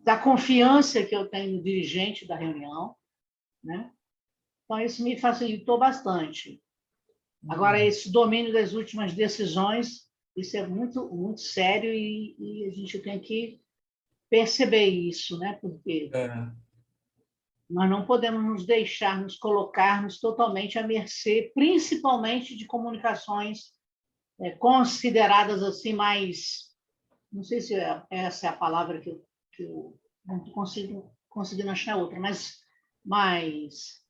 Da confiança que eu tenho no dirigente da reunião, né? Então, isso me facilitou bastante. Agora, esse domínio das últimas decisões, isso é muito, muito sério e a gente tem que perceber isso, né? Porque nós não podemos nos deixar, nos colocarmos totalmente à mercê, principalmente de comunicações consideradas assim mais... Não sei se essa é a palavra que eu não estou conseguindo achar outra, mas mais...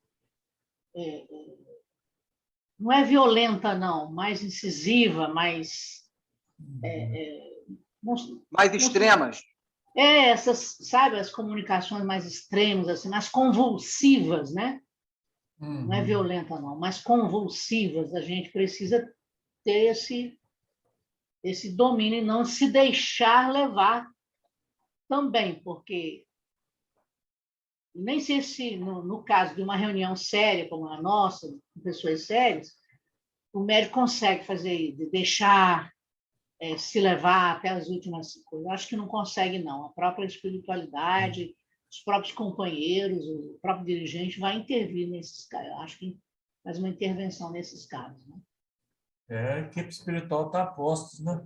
não é violenta, não, mais incisiva, mais... mais extremas. Essas, sabe, as comunicações mais extremas, assim, mais convulsivas, né? Não é violenta, não, mas convulsivas. A gente precisa ter esse domínio e não se deixar levar também, porque nem sei se, no caso de uma reunião séria como a nossa, com pessoas sérias, o médico consegue fazer isso, de deixar se levar até as últimas coisas. Acho que não consegue, não. A própria espiritualidade, os próprios companheiros, o próprio dirigente vai intervir nesses casos. Eu acho que faz uma intervenção nesses casos. Né? A equipe espiritual está a postos, né?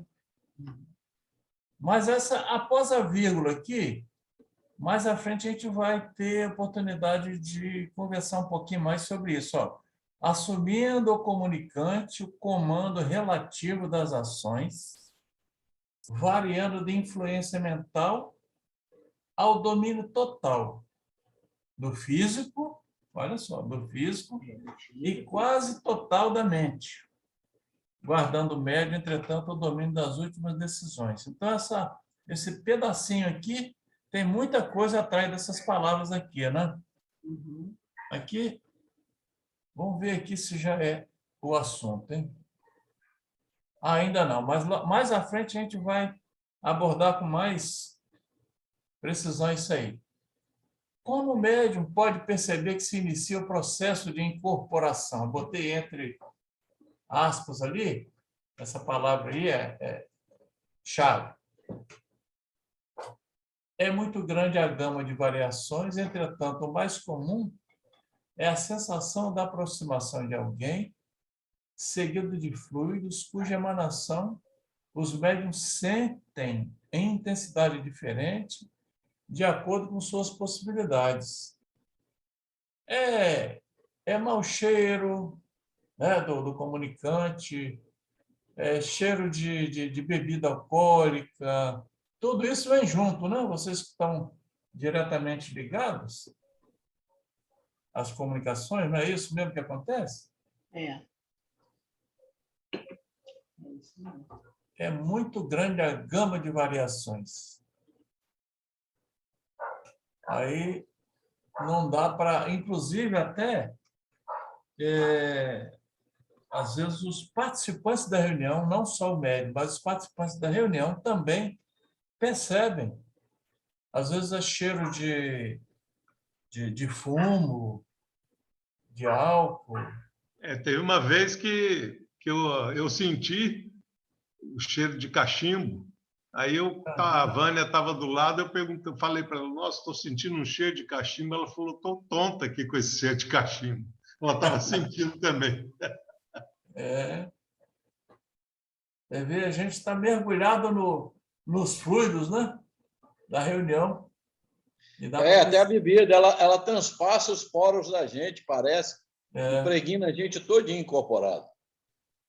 Mas após a vírgula aqui, mais à frente a gente vai ter oportunidade de conversar um pouquinho mais sobre isso. Ó. Assumindo o comunicante o comando relativo das ações, variando de influência mental ao domínio total do físico, olha só, do físico e quase total da mente, guardando o médio, entretanto, o domínio das últimas decisões. Então, esse pedacinho aqui tem muita coisa atrás dessas palavras aqui, né? Aqui, vamos ver aqui se já é o assunto, hein? Ainda não, mas mais à frente a gente vai abordar com mais precisão isso aí. Como o médium pode perceber que se inicia o processo de incorporação? Eu botei entre aspas ali, essa palavra aí é chave. É muito grande a gama de variações, entretanto, o mais comum é a sensação da aproximação de alguém, seguido de fluidos cuja emanação os médiuns sentem em intensidade diferente, de acordo com suas possibilidades. É mau cheiro, né, do comunicante, cheiro de bebida alcoólica, tudo isso vem junto, né? Vocês que estão diretamente ligados às comunicações, não é isso mesmo que acontece? É muito grande a gama de variações. Aí não dá para, inclusive até, às vezes os participantes da reunião, não só o médium, mas os participantes da reunião também percebem. Às vezes é cheiro de fumo, de álcool. Teve uma vez que eu senti o cheiro de cachimbo. Aí a Vânia estava do lado, eu falei para ela, nossa, estou sentindo um cheiro de cachimbo. Ela falou, estou tonta aqui com esse cheiro de cachimbo. Ela estava sentindo também. Você vê, a gente está mergulhado nos fluidos, né, da reunião. Até a bebida, ela transpassa os poros da gente, parece, impregna a gente todinho incorporado.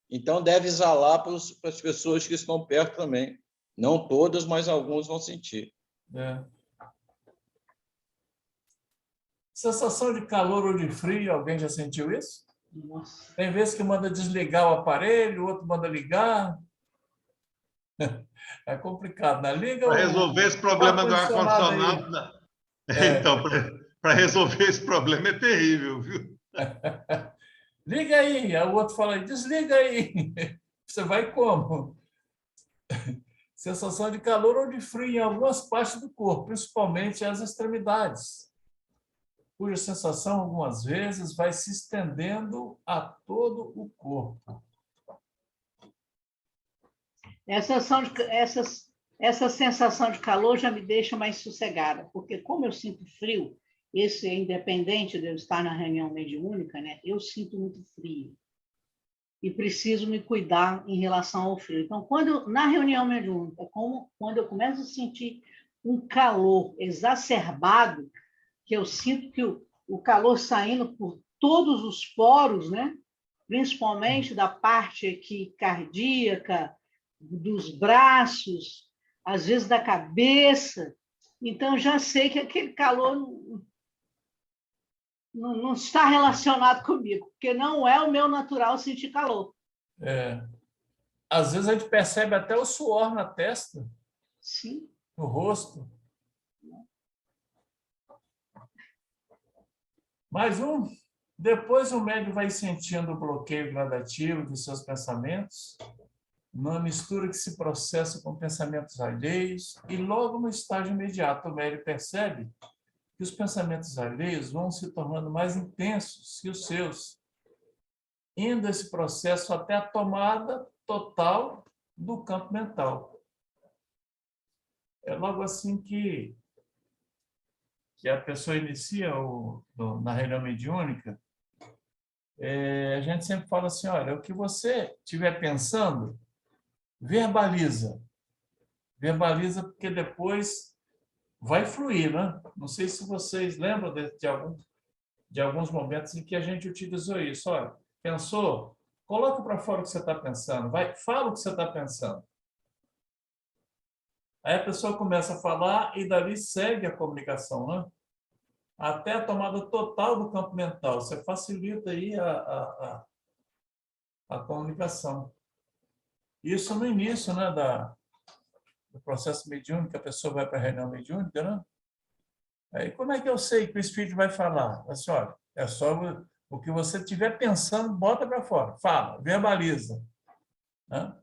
Então, deve exalar para as pessoas que estão perto também. Não todas, mas alguns vão sentir. Sensação de calor ou de frio, alguém já sentiu isso? Nossa. Tem vezes que manda desligar o aparelho, o outro manda ligar. É complicado, né? Liga para resolver esse problema do ar-condicionado. Então, para resolver esse problema é terrível, viu? Liga aí. Aí o outro fala, desliga aí. Você vai como? Sensação de calor ou de frio em algumas partes do corpo, principalmente as extremidades, cuja sensação, algumas vezes, vai se estendendo a todo o corpo. Essa sensação de calor já me deixa mais sossegada, porque como eu sinto frio, esse é independente de eu estar na reunião mediúnica, né? Eu sinto muito frio e preciso me cuidar em relação ao frio. Então, na reunião mediúnica, quando eu começo a sentir um calor exacerbado, que eu sinto que o calor saindo por todos os poros, né? Principalmente da parte aqui cardíaca, dos braços, às vezes da cabeça. Então, já sei que aquele calor não está relacionado comigo, porque não é o meu natural sentir calor. Às vezes a gente percebe até o suor na testa, sim, no rosto. Mais um. Depois o médium vai sentindo o bloqueio gradativo de seus pensamentos, uma mistura que se processa com pensamentos alheios, e logo no estágio imediato o médium percebe que os pensamentos alheios vão se tornando mais intensos que os seus, indo esse processo até a tomada total do campo mental. É logo assim que a pessoa inicia na reunião mediúnica, a gente sempre fala assim, olha, o que você estiver pensando, verbaliza. Verbaliza porque depois vai fluir, né? Não sei se vocês lembram de alguns momentos em que a gente utilizou isso. Olha, pensou? Coloca para fora o que você está pensando. Fala o que você está pensando. Aí a pessoa começa a falar e dali segue a comunicação, né? Até a tomada total do campo mental. Você facilita aí a comunicação. Isso no início, né, do processo mediúnico, a pessoa vai para a reunião mediúnica, né? Aí como é que eu sei que o espírito vai falar? Assim, olha, é só o que você estiver pensando, bota para fora. Fala, verbaliza. Né?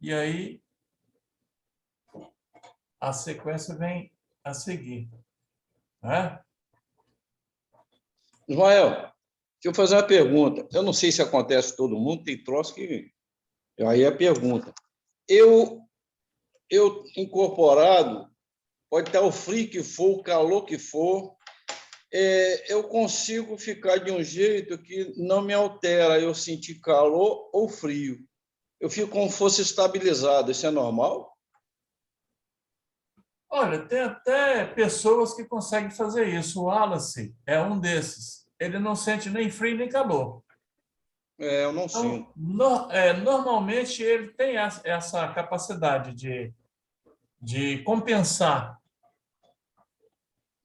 E aí a sequência vem a seguir. Né? Ismael, deixa eu fazer uma pergunta. Eu não sei se acontece com todo mundo, tem troço que... Aí é a pergunta. Eu incorporado, pode estar o frio que for, o calor que for, eu consigo ficar de um jeito que não me altera eu sentir calor ou frio. Eu fico como se fosse estabilizado. Isso é normal? Olha, tem até pessoas que conseguem fazer isso. O Wallace é um desses. Ele não sente nem frio nem calor. Eu não Então, sinto. normalmente, ele tem essa capacidade de compensar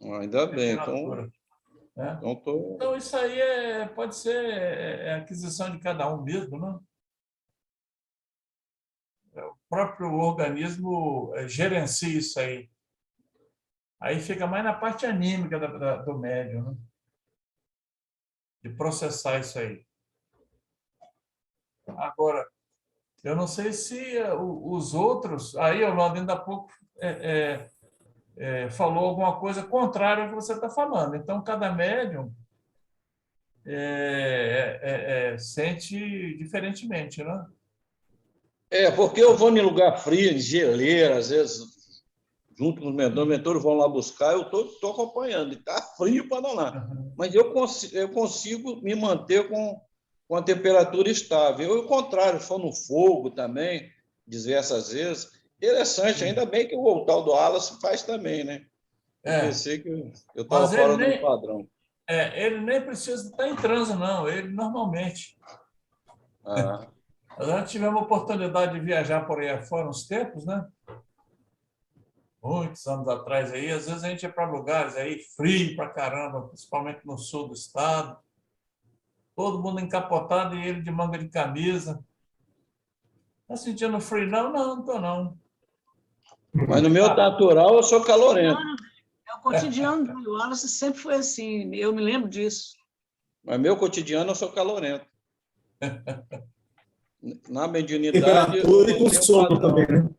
Ainda a bem. temperatura, né? Então, Então, isso aí pode ser aquisição de cada um mesmo, né? O próprio organismo gerencia isso aí. Aí fica mais na parte anímica do médium, né? De processar isso aí. Agora, eu não sei se os outros... Aí, Orlando, ainda há pouco falou alguma coisa contrária ao que você está falando. Então, cada médium sente diferentemente, né? porque eu vou em lugar frio, em geleira, às vezes, junto com os mentores vão lá buscar, eu estou acompanhando, e está frio para danar. Mas eu consigo me manter com a temperatura estável. Eu, ao contrário, sou no fogo também, diversas vezes. Interessante, ainda bem que o tal do Wallace faz também, né? Eu pensei que eu estava fora do padrão. Ele nem precisa estar em transe, não. Ele normalmente. Nós já tivemos a oportunidade de viajar por aí fora uns tempos, né? Muitos anos atrás aí, às vezes a gente ia para lugares aí frio pra caramba, principalmente no sul do estado. Todo mundo encapotado e ele de manga de camisa. Tá sentindo frio? Não, não estou não. Mas no meu natural eu sou calorento. É o cotidiano do Wallace, sempre foi assim, eu me lembro disso. Mas meu cotidiano eu sou calorento. Na mediunidade... Temperatura e com sono também, né?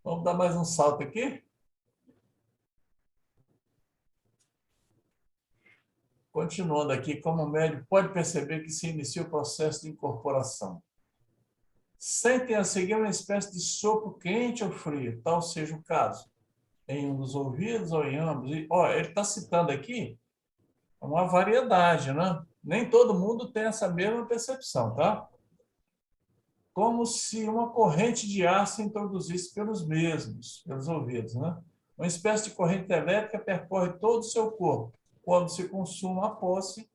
Vamos dar mais um salto aqui? Continuando aqui, como o médium pode perceber que se inicia o processo de incorporação. Sentem a seguir uma espécie de sopro quente ou frio, tal seja o caso, em um dos ouvidos ou em ambos. E, ele está citando aqui uma variedade, né? Nem todo mundo tem essa mesma percepção, tá? Como se uma corrente de ar se introduzisse pelos ouvidos, né? Uma espécie de corrente elétrica percorre todo o seu corpo, quando se consuma a posse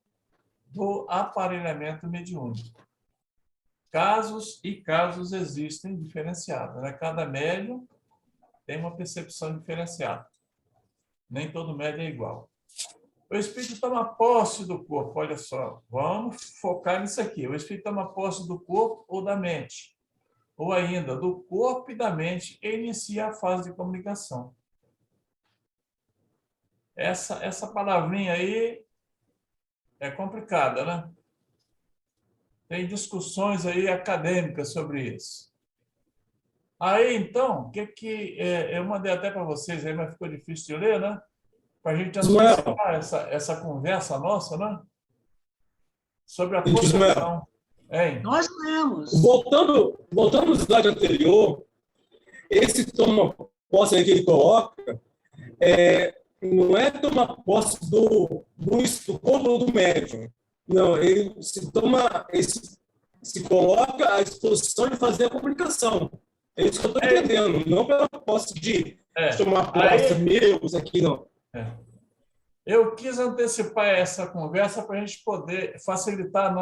do aparelhamento mediúnico. Casos existem diferenciados, né? Cada médium tem uma percepção diferenciada. Nem todo médium é igual. O espírito toma posse do corpo, olha só, vamos focar nisso aqui. O espírito toma posse do corpo ou da mente, ou ainda do corpo e da mente, e inicia a fase de comunicação. Essa palavrinha aí é complicada, né? Tem discussões aí acadêmicas sobre isso. Aí, então, o que eu mandei até para vocês aí, mas ficou difícil de ler, né? Para a gente antecipar essa conversa nossa, né? Sobre a possessão. Nós lemos. Voltando no slide anterior, esse toma posse aí que ele coloca não é tomar posse do corpo do médium. Não, ele se coloca à disposição de fazer a comunicação. É isso que eu estou entendendo, não pela posse de tomar posse meus aqui, não. Eu quis antecipar essa conversa para a gente poder facilitar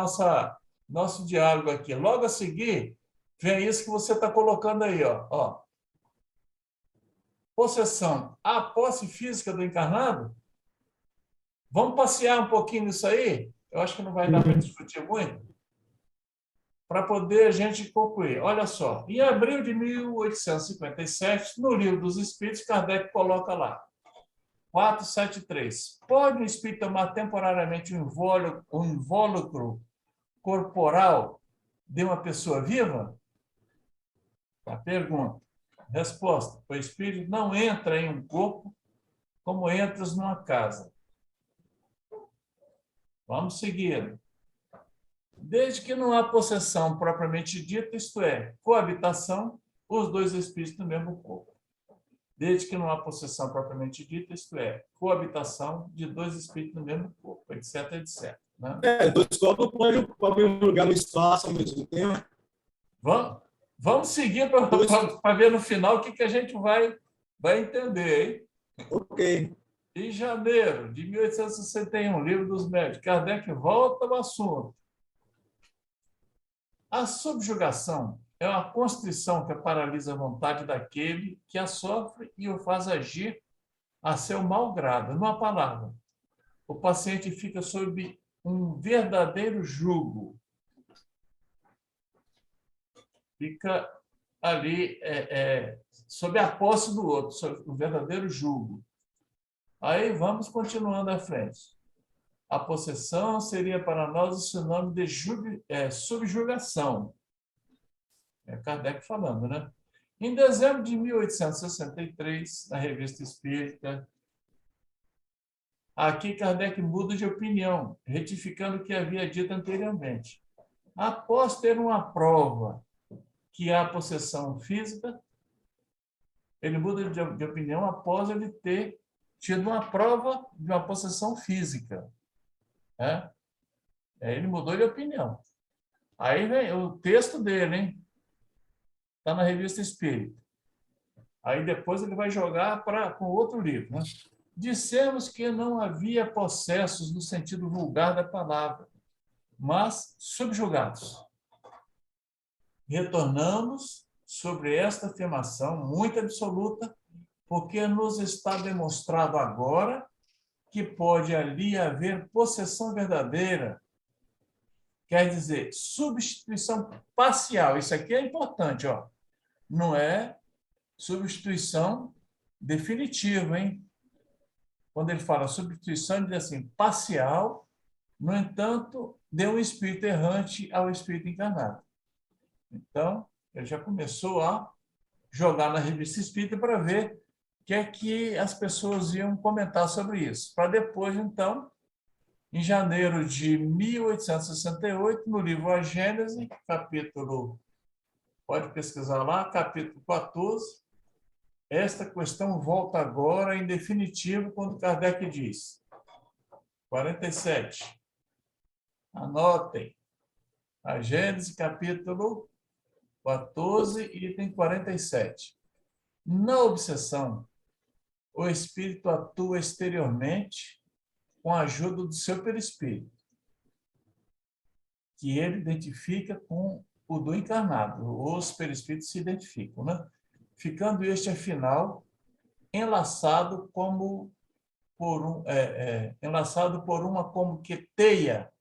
nosso diálogo aqui. Logo a seguir, vem isso que você está colocando aí, ó. Possessão. A posse física do encarnado? Vamos passear um pouquinho nisso aí? Eu acho que não vai dar para discutir muito. Para poder a gente concluir. Olha só, em abril de 1857, no Livro dos Espíritos, Kardec coloca lá, 473. Pode o espírito tomar temporariamente um invólucro corporal de uma pessoa viva? A pergunta. Resposta. O espírito não entra em um corpo como entras numa casa. Vamos seguir. Desde que não há possessão propriamente dita, isto é, coabitação, os dois espíritos no mesmo corpo. desde que não há possessão propriamente dita, isto é, coabitação de dois espíritos no mesmo corpo, etc, etc. Né? Dois corpos não podem ocupar o mesmo lugar no espaço ao mesmo tempo. Vamos seguir para ver no final o que a gente vai entender, hein? Ok. Em janeiro de 1861, Livro dos Médios, Kardec volta ao assunto. A subjugação é uma constrição que paralisa a vontade daquele que a sofre e o faz agir a seu mau grado. Numa palavra, o paciente fica sob um verdadeiro jugo. Fica ali sob a posse do outro, sob o verdadeiro jugo. Aí vamos continuando à frente. A possessão seria para nós o sinônimo de subjugação. É Kardec falando, né? Em dezembro de 1863, na Revista Espírita, aqui Kardec muda de opinião, retificando o que havia dito anteriormente. Após ter uma prova que há possessão física, ele muda de opinião após ele ter tido uma prova de uma possessão física. Né? Ele mudou de opinião. Aí vem o texto dele, hein? Está na Revista Espírita. Aí depois ele vai jogar com outro livro. Né? Dissemos que não havia possessos no sentido vulgar da palavra, mas subjugados. Retornamos sobre esta afirmação muito absoluta, porque nos está demonstrado agora que pode ali haver possessão verdadeira, quer dizer, substituição parcial. Isso aqui é importante, ó. Não é substituição definitiva, hein? Quando ele fala substituição, ele diz assim, parcial, no entanto, de um espírito errante ao espírito encarnado. Então, ele já começou a jogar na Revista Espírita para ver o que é que as pessoas iam comentar sobre isso. Para depois, então, em janeiro de 1868, no livro A Gênese, capítulo, pode pesquisar lá, capítulo 14, esta questão volta agora em definitivo quando Kardec diz, 47, anotem, A Gênese, capítulo 14, item 47. Na obsessão, o espírito atua exteriormente com a ajuda do seu perispírito, que ele identifica com o do encarnado. Os perispíritos se identificam, né? Ficando este, afinal, enlaçado por uma como que teia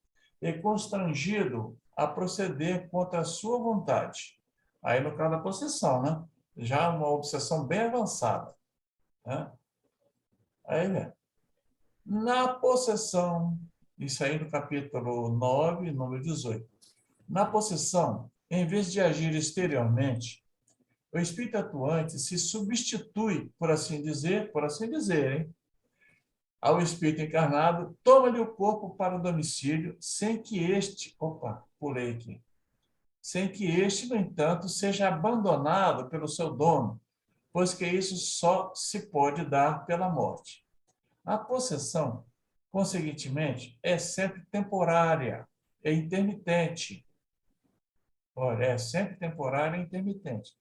e constrangido a proceder contra a sua vontade. Aí, no caso da possessão, né? Já uma obsessão bem avançada. Né? Aí, né? Na possessão, isso aí no capítulo 9, número 18. Na possessão, em vez de agir exteriormente, o espírito atuante se substitui, por assim dizer, hein? Ao espírito encarnado, toma-lhe o corpo para o domicílio, sem que este, sem que este, no entanto, seja abandonado pelo seu dono, pois que isso só se pode dar pela morte. A possessão, conseguintemente, é sempre temporária, é intermitente. Olha, é sempre temporária e intermitente.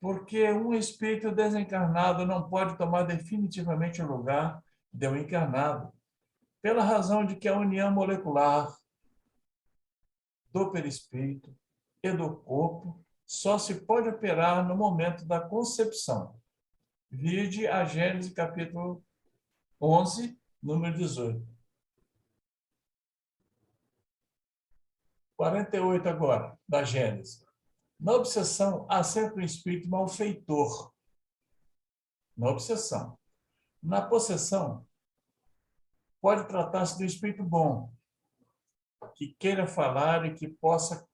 Porque um espírito desencarnado não pode tomar definitivamente o lugar de um encarnado, pela razão de que a união molecular do perispírito e do corpo só se pode operar no momento da concepção. Vide a Gênese, capítulo 11, número 18. 48 agora, da Gênese. Na obsessão, há sempre um espírito malfeitor. Na obsessão. Na possessão, pode tratar-se de um espírito bom, que queira falar e que possa,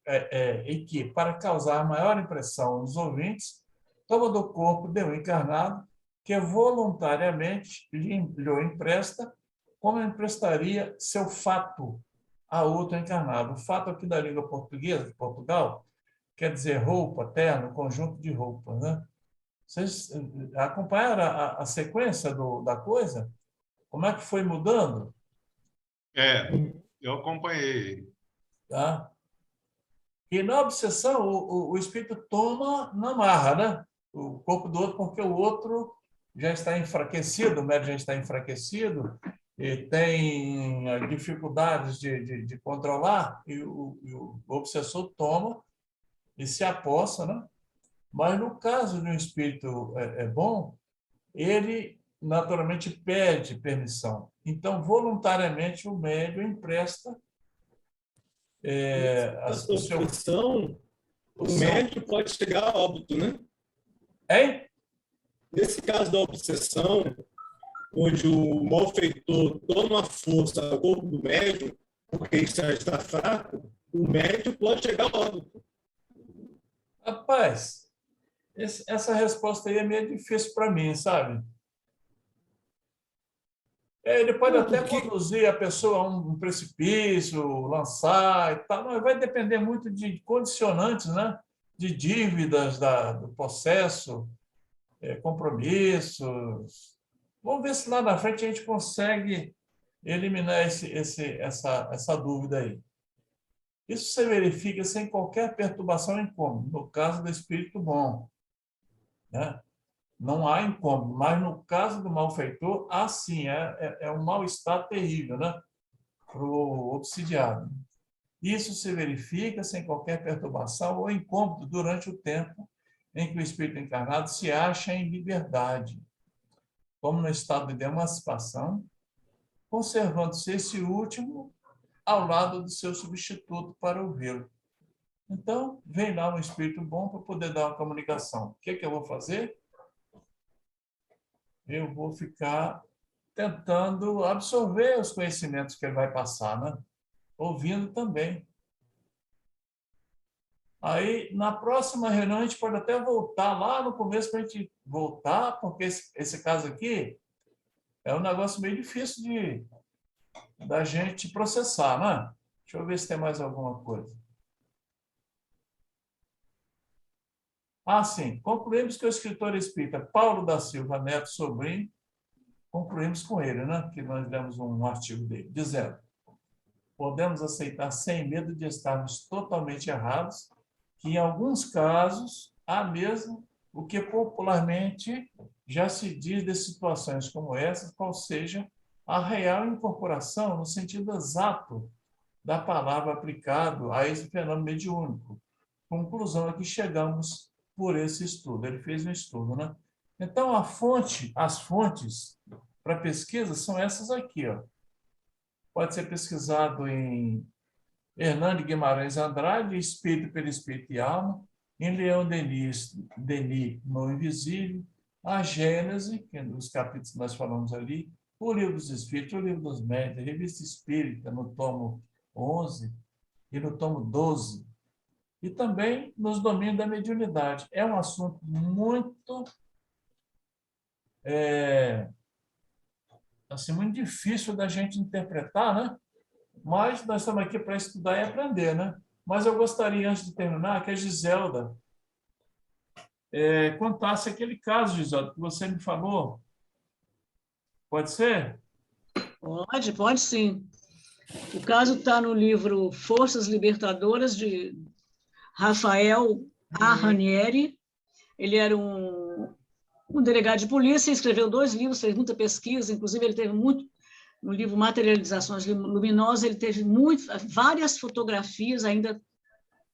e que, para causar maior impressão nos ouvintes, toma do corpo de um encarnado que voluntariamente lhe empresta, como emprestaria seu fato a outro encarnado. O fato aqui da língua portuguesa, de Portugal, quer dizer roupa, terno, conjunto de roupas, né? Vocês acompanharam a sequência da coisa? Como é que foi mudando? Eu acompanhei. Tá? E na obsessão, o espírito toma na marra, né? O corpo do outro, porque o outro já está enfraquecido, o médium já está enfraquecido, e tem dificuldades de controlar, e o obsessor toma e se apossa, né? Mas no caso de um espírito bom, ele naturalmente pede permissão. Então, voluntariamente, o médium empresta o seu... O médium pode chegar a óbito, né? Hein? Nesse caso da obsessão, onde o malfeitor toma força ao corpo do médium, porque ele já está fraco, o médium pode chegar a óbito. Rapaz, essa resposta aí é meio difícil para mim, sabe? Ele pode até conduzir a pessoa a um precipício, lançar e tal, mas vai depender muito de condicionantes, né? De dívidas do processo, compromissos. Vamos ver se lá na frente a gente consegue eliminar essa dúvida aí. Isso se verifica sem qualquer perturbação ou incômodo, no caso do espírito bom, né? Não há incômodo, mas no caso do malfeitor, sim, é um mal-estar terrível, né? Para o obsidiado. Isso se verifica sem qualquer perturbação ou incômodo durante o tempo em que o espírito encarnado se acha em liberdade, como no estado de emancipação, conservando-se esse último ao lado do seu substituto para ouvi-lo. Então, vem lá um espírito bom para poder dar uma comunicação. O que eu vou fazer? Eu vou ficar tentando absorver os conhecimentos que ele vai passar, né? Ouvindo também. Aí, na próxima reunião, a gente pode até voltar lá no começo para a gente voltar, porque esse caso aqui é um negócio meio difícil da gente processar, né? Deixa eu ver se tem mais alguma coisa. Sim. Concluímos que o escritor espírita Paulo da Silva Neto Sobrinho, concluímos com ele, né? Que nós demos um artigo dele, dizendo: podemos aceitar sem medo de estarmos totalmente errados, que em alguns casos há mesmo o que popularmente já se diz de situações como essas, qual seja a real incorporação no sentido exato da palavra aplicado a esse fenômeno mediúnico. Conclusão a que chegamos por esse estudo. Ele fez um estudo, né? Então, as fontes para pesquisa são essas aqui, ó. Pode ser pesquisado em Hernani Guimarães Andrade, Espírito pelo Espírito e Alma, em Leão Denis, No Invisível, a Gênese, que é dos capítulos que nós falamos ali, o Livro dos Espíritos, o Livro dos Médiuns, a Revista Espírita, no tomo 11 e no tomo 12, e também nos domínios da mediunidade. É um assunto muito, muito difícil da gente interpretar, né? Mas nós estamos aqui para estudar e aprender, né? Mas eu gostaria, antes de terminar, que a Giselda contasse aquele caso, Giselda, que você me falou. Pode ser? Pode sim. O caso está no livro Forças Libertadoras, de Rafael A. Ranieri. Ele era um delegado de polícia, escreveu 2 livros, fez muita pesquisa, inclusive ele teve muito, no livro Materializações Luminosas, ele teve várias fotografias, ainda,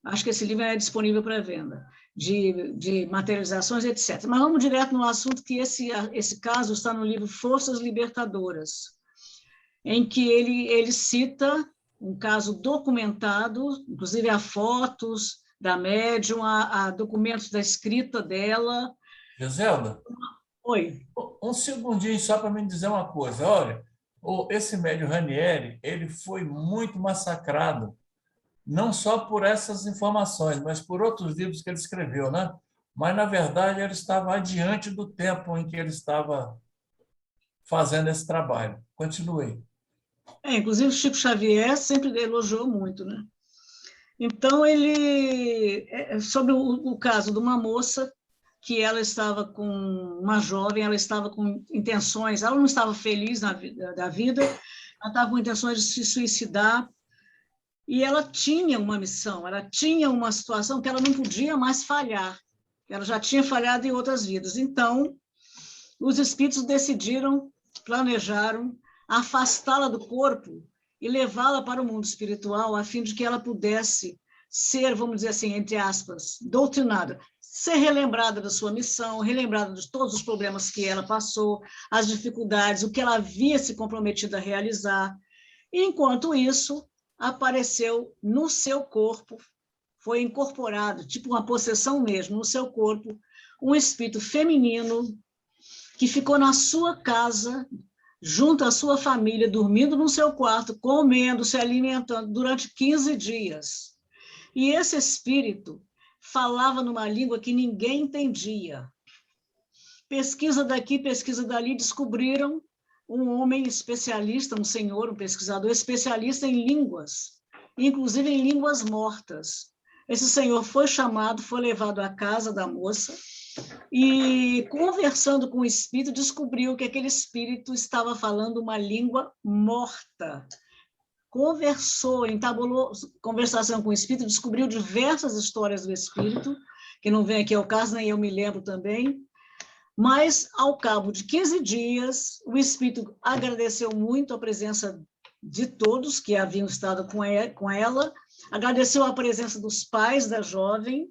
acho que esse livro é disponível para venda, de materializações, etc. Mas vamos direto no assunto, que esse caso está no livro Forças Libertadoras, em que ele cita um caso documentado, inclusive há fotos da médium, há documentos da escrita dela. Giselda? Oi. Um segundinho só para me dizer uma coisa. Olha, esse médium Ranieri, ele foi muito massacrado, não só por essas informações, mas por outros livros que ele escreveu, né? Mas, na verdade, ele estava adiante do tempo em que ele estava fazendo esse trabalho. Continue. Inclusive, o Chico Xavier sempre elogiou muito, né? Então, sobre o caso de uma moça que ela estava com uma jovem, ela estava com intenções, ela não estava feliz da vida, ela estava com intenções de se suicidar, e ela tinha uma missão, ela tinha uma situação que ela não podia mais falhar, ela já tinha falhado em outras vidas. Então, os espíritos decidiram, planejaram afastá-la do corpo e levá-la para o mundo espiritual, a fim de que ela pudesse ser, vamos dizer assim, entre aspas, doutrinada, ser relembrada da sua missão, relembrada de todos os problemas que ela passou, as dificuldades, o que ela havia se comprometido a realizar. E, enquanto isso, apareceu no seu corpo, foi incorporado, tipo uma possessão mesmo, no seu corpo, um espírito feminino que ficou na sua casa, junto à sua família, dormindo no seu quarto, comendo, se alimentando, durante 15 dias. E esse espírito falava numa língua que ninguém entendia. Pesquisa daqui, pesquisa dali, descobriram um homem especialista, um senhor, um pesquisador especialista em línguas, inclusive em línguas mortas. Esse senhor foi chamado, foi levado à casa da moça e, conversando com o espírito, descobriu que aquele espírito estava falando uma língua morta. Conversou, entabulou conversação com o espírito, descobriu diversas histórias do espírito, que não vem aqui ao caso, nem eu me lembro também, mas, ao cabo de 15 dias, o espírito agradeceu muito a presença de todos que haviam estado com ela, agradeceu a presença dos pais da jovem,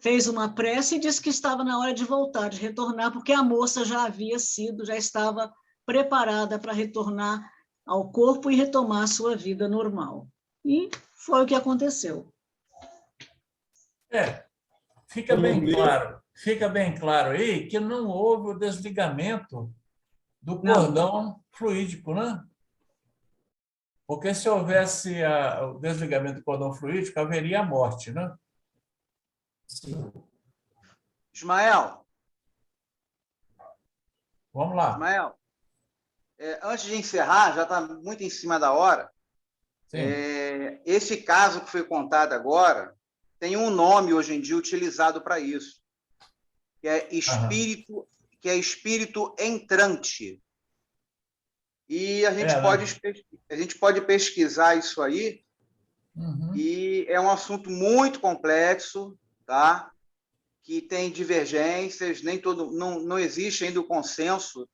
fez uma prece e disse que estava na hora de voltar, de retornar, porque a moça já estava preparada para retornar ao corpo e retomar a sua vida normal. E foi o que aconteceu. Fica bem claro aí que não houve o desligamento do cordão fluídico, né? Porque se houvesse o desligamento do cordão fluídico, haveria a morte, né? Sim. Ismael. Vamos lá. Ismael, antes de encerrar, já está muito em cima da hora. Esse caso que foi contado agora tem um nome hoje em dia utilizado para isso, que é espírito entrante. E a gente pode pesquisar isso aí, e é um assunto muito complexo, tá? Que tem divergências, não existe ainda o consenso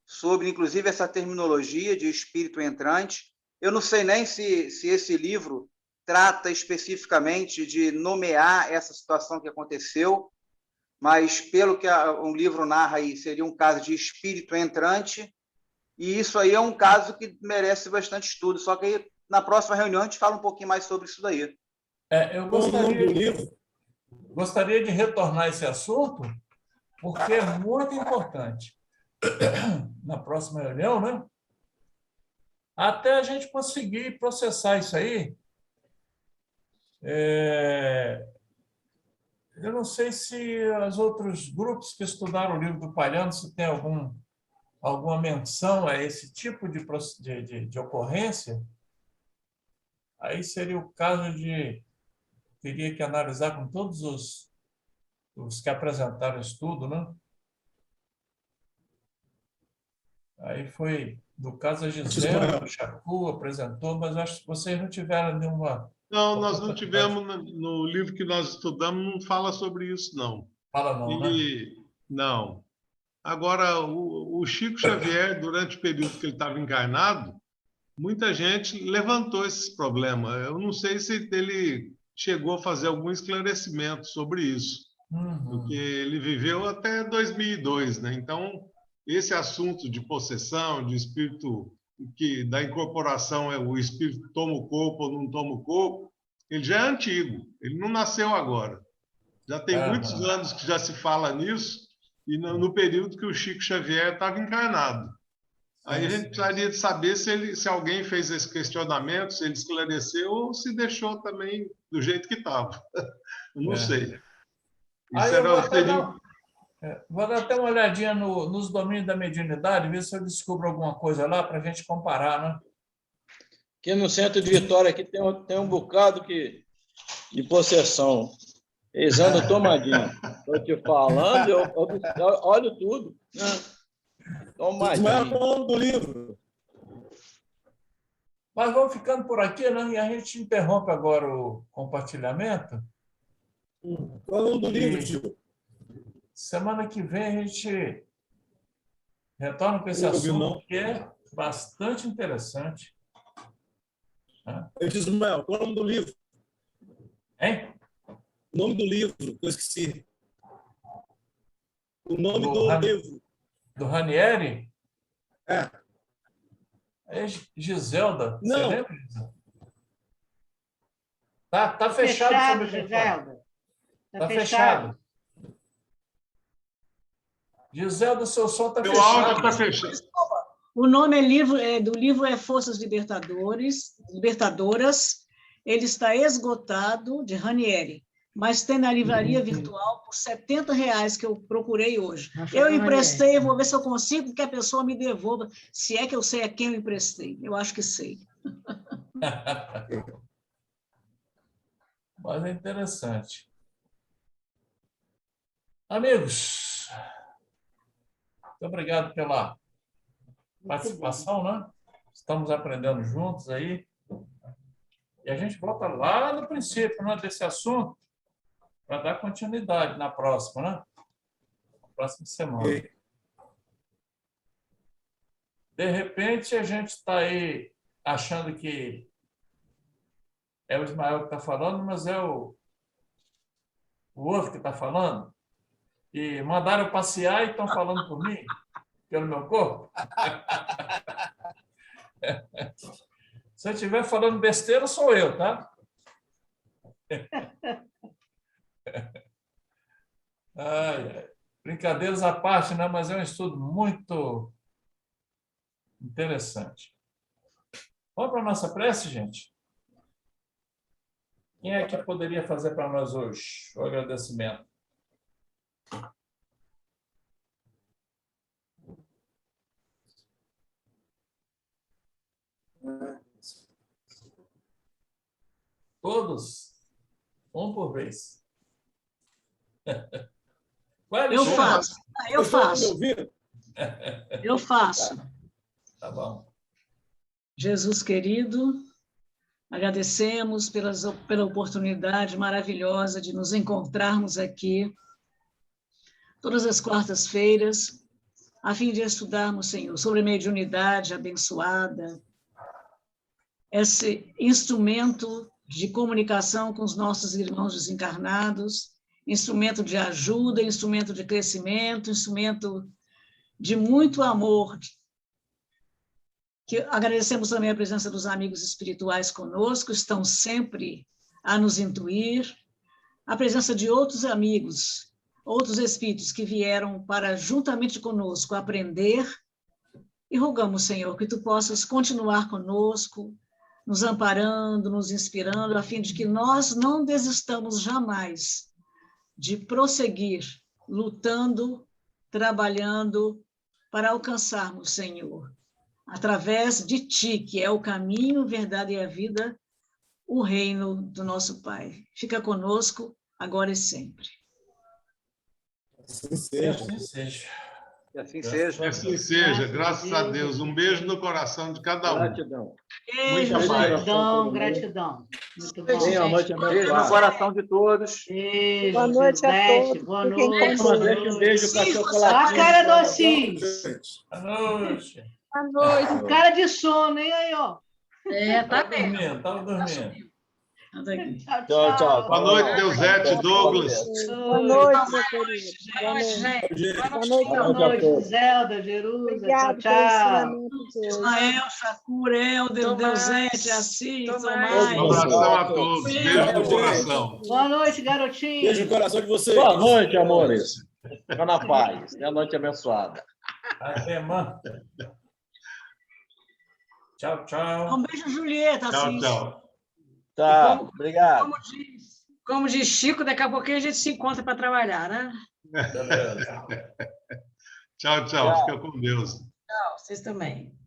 sobre, inclusive, essa terminologia de espírito entrante. Eu não sei nem se esse livro trata especificamente de nomear essa situação que aconteceu, mas, pelo que um livro narra aí, seria um caso de espírito entrante, e isso aí é um caso que merece bastante estudo, só que aí, na próxima reunião, a gente fala um pouquinho mais sobre isso daí. Eu gostaria de retornar esse assunto, porque é muito importante. Na próxima reunião, né? Até a gente conseguir processar isso aí. Eu não sei se os outros grupos que estudaram o livro do Palhano, se tem alguma menção a esse tipo de ocorrência. Aí seria o caso de... Teria que analisar com todos os que apresentaram o estudo, né? Aí foi, no caso, a Gisela, o Chacu apresentou, mas acho que vocês não tiveram nenhuma... Não, nós não tivemos, no livro que nós estudamos, não fala sobre isso, não. Fala não, né? Não. Agora, o Chico Xavier, durante o período que ele estava encarnado, muita gente levantou esses problemas. Eu não sei se ele chegou a fazer algum esclarecimento sobre isso, porque ele viveu até 2002, né? Então, esse assunto de possessão, de espírito, que da incorporação, o espírito toma o corpo ou não toma o corpo, ele já é antigo, ele não nasceu agora. Já tem muitos anos que já se fala nisso, e no período que o Chico Xavier estava encarnado. Aí a gente precisaria de saber se alguém fez esse questionamento, se ele esclareceu ou se deixou também do jeito que estava. Eu não sei. Vou dar até uma olhadinha nos domínios da mediunidade, ver se eu descubro alguma coisa lá para a gente comparar, né? Aqui no centro de Vitória aqui tem um bocado de possessão. Eles andam tomadinho. Estou te falando, eu olho tudo. Ismael, Tomadinho. qual é o nome do livro? Mas vamos ficando por aqui, né? E a gente interrompe agora o compartilhamento. Qual é o nome do livro, tio? Semana que vem a gente retorna com esse assunto que é bastante interessante. Ismael, qual é o nome do livro? Hein? O nome do livro, que eu esqueci. O nome do livro. Do Ranieri? É. É Giselda. Não. Você lembra, Giselda? Tá fechado, Giselda. Tá fechado. Giselda, seu som está fechado. O áudio está fechado. O nome do livro é Forças Libertadoras. Ele está esgotado, de Ranieri, mas tem na livraria virtual por R$70 que eu procurei hoje. Eu emprestei, vou ver se eu consigo que a pessoa me devolva, se é que eu sei a quem eu emprestei. Eu acho que sei. Mas é interessante. Amigos, muito obrigado pela participação, né? Estamos aprendendo juntos aí. E a gente volta lá no princípio, né, desse assunto para dar continuidade na próxima, né? Na próxima semana. De repente, a gente está aí achando que é o Ismael que está falando, mas é o outro que está falando. E mandaram eu passear e estão falando por mim, pelo meu corpo. Se eu estiver falando besteira, sou eu, tá? Brincadeiras à parte, né? Mas é um estudo muito interessante. Vamos para a nossa prece, gente? Quem é que poderia fazer para nós hoje o agradecimento? Todos? Um por vez. Eu faço. Eu faço. Eu faço. Tá bom. Jesus querido, agradecemos pela oportunidade maravilhosa de nos encontrarmos aqui todas as quartas-feiras, a fim de estudarmos, Senhor, sobre mediunidade abençoada, esse instrumento de comunicação com os nossos irmãos desencarnados, instrumento de ajuda, instrumento de crescimento, instrumento de muito amor. Que agradecemos também a presença dos amigos espirituais conosco, estão sempre a nos intuir, a presença de outros amigos, outros espíritos que vieram para, juntamente conosco, aprender, e rogamos, Senhor, que Tu possas continuar conosco, nos amparando, nos inspirando, a fim de que nós não desistamos jamais de prosseguir, lutando, trabalhando, para alcançarmos, Senhor, através de Ti, que é o caminho, verdade e a vida, o reino do nosso Pai. Fica conosco, agora e sempre. Assim seja. Assim seja. Que assim seja. Que assim seja, graças a Deus. Um beijo no coração de cada um. Gratidão. Beijo, Muita paz. Gratidão, gratidão. Muito bom. Tenha uma noite Beijo no abençoada. coração de todos. Beijo, Boa noite a Silvestre. todos. Boa Fiquem com noite. Deus. Deixa um beijo para Olha chocolatinho. a cara do Assis. Boa noite. Boa noite. Cara de sono, hein? Aí, ó. Tá Estava bem. dormindo, estava dormindo. Anda aqui. Tchau, tchau. Boa noite, Deusete, Douglas. Boa noite, meu querido. Boa noite, gente. Boa noite. Boa noite, Zelda, Jerusa. Obrigado Tchau, pelo tchau. ensinamento de hoje. Ismael, Chacura, Helder, Tomás, Deusete, Assis, Tomás. Um abração a todos. Beijo no coração. Boa noite, garotinho. Beijo no coração de vocês. Boa noite, amores. Fica na paz. Tenha noite abençoada. Até, mano. Tchau, tchau. Um beijo, Julieta, Tchau, Assis. tchau. Tá, obrigado. Como diz Chico, daqui a pouquinho a gente se encontra para trabalhar, né? Beleza. Tchau, tchau. Fica com Deus. Tchau, vocês também.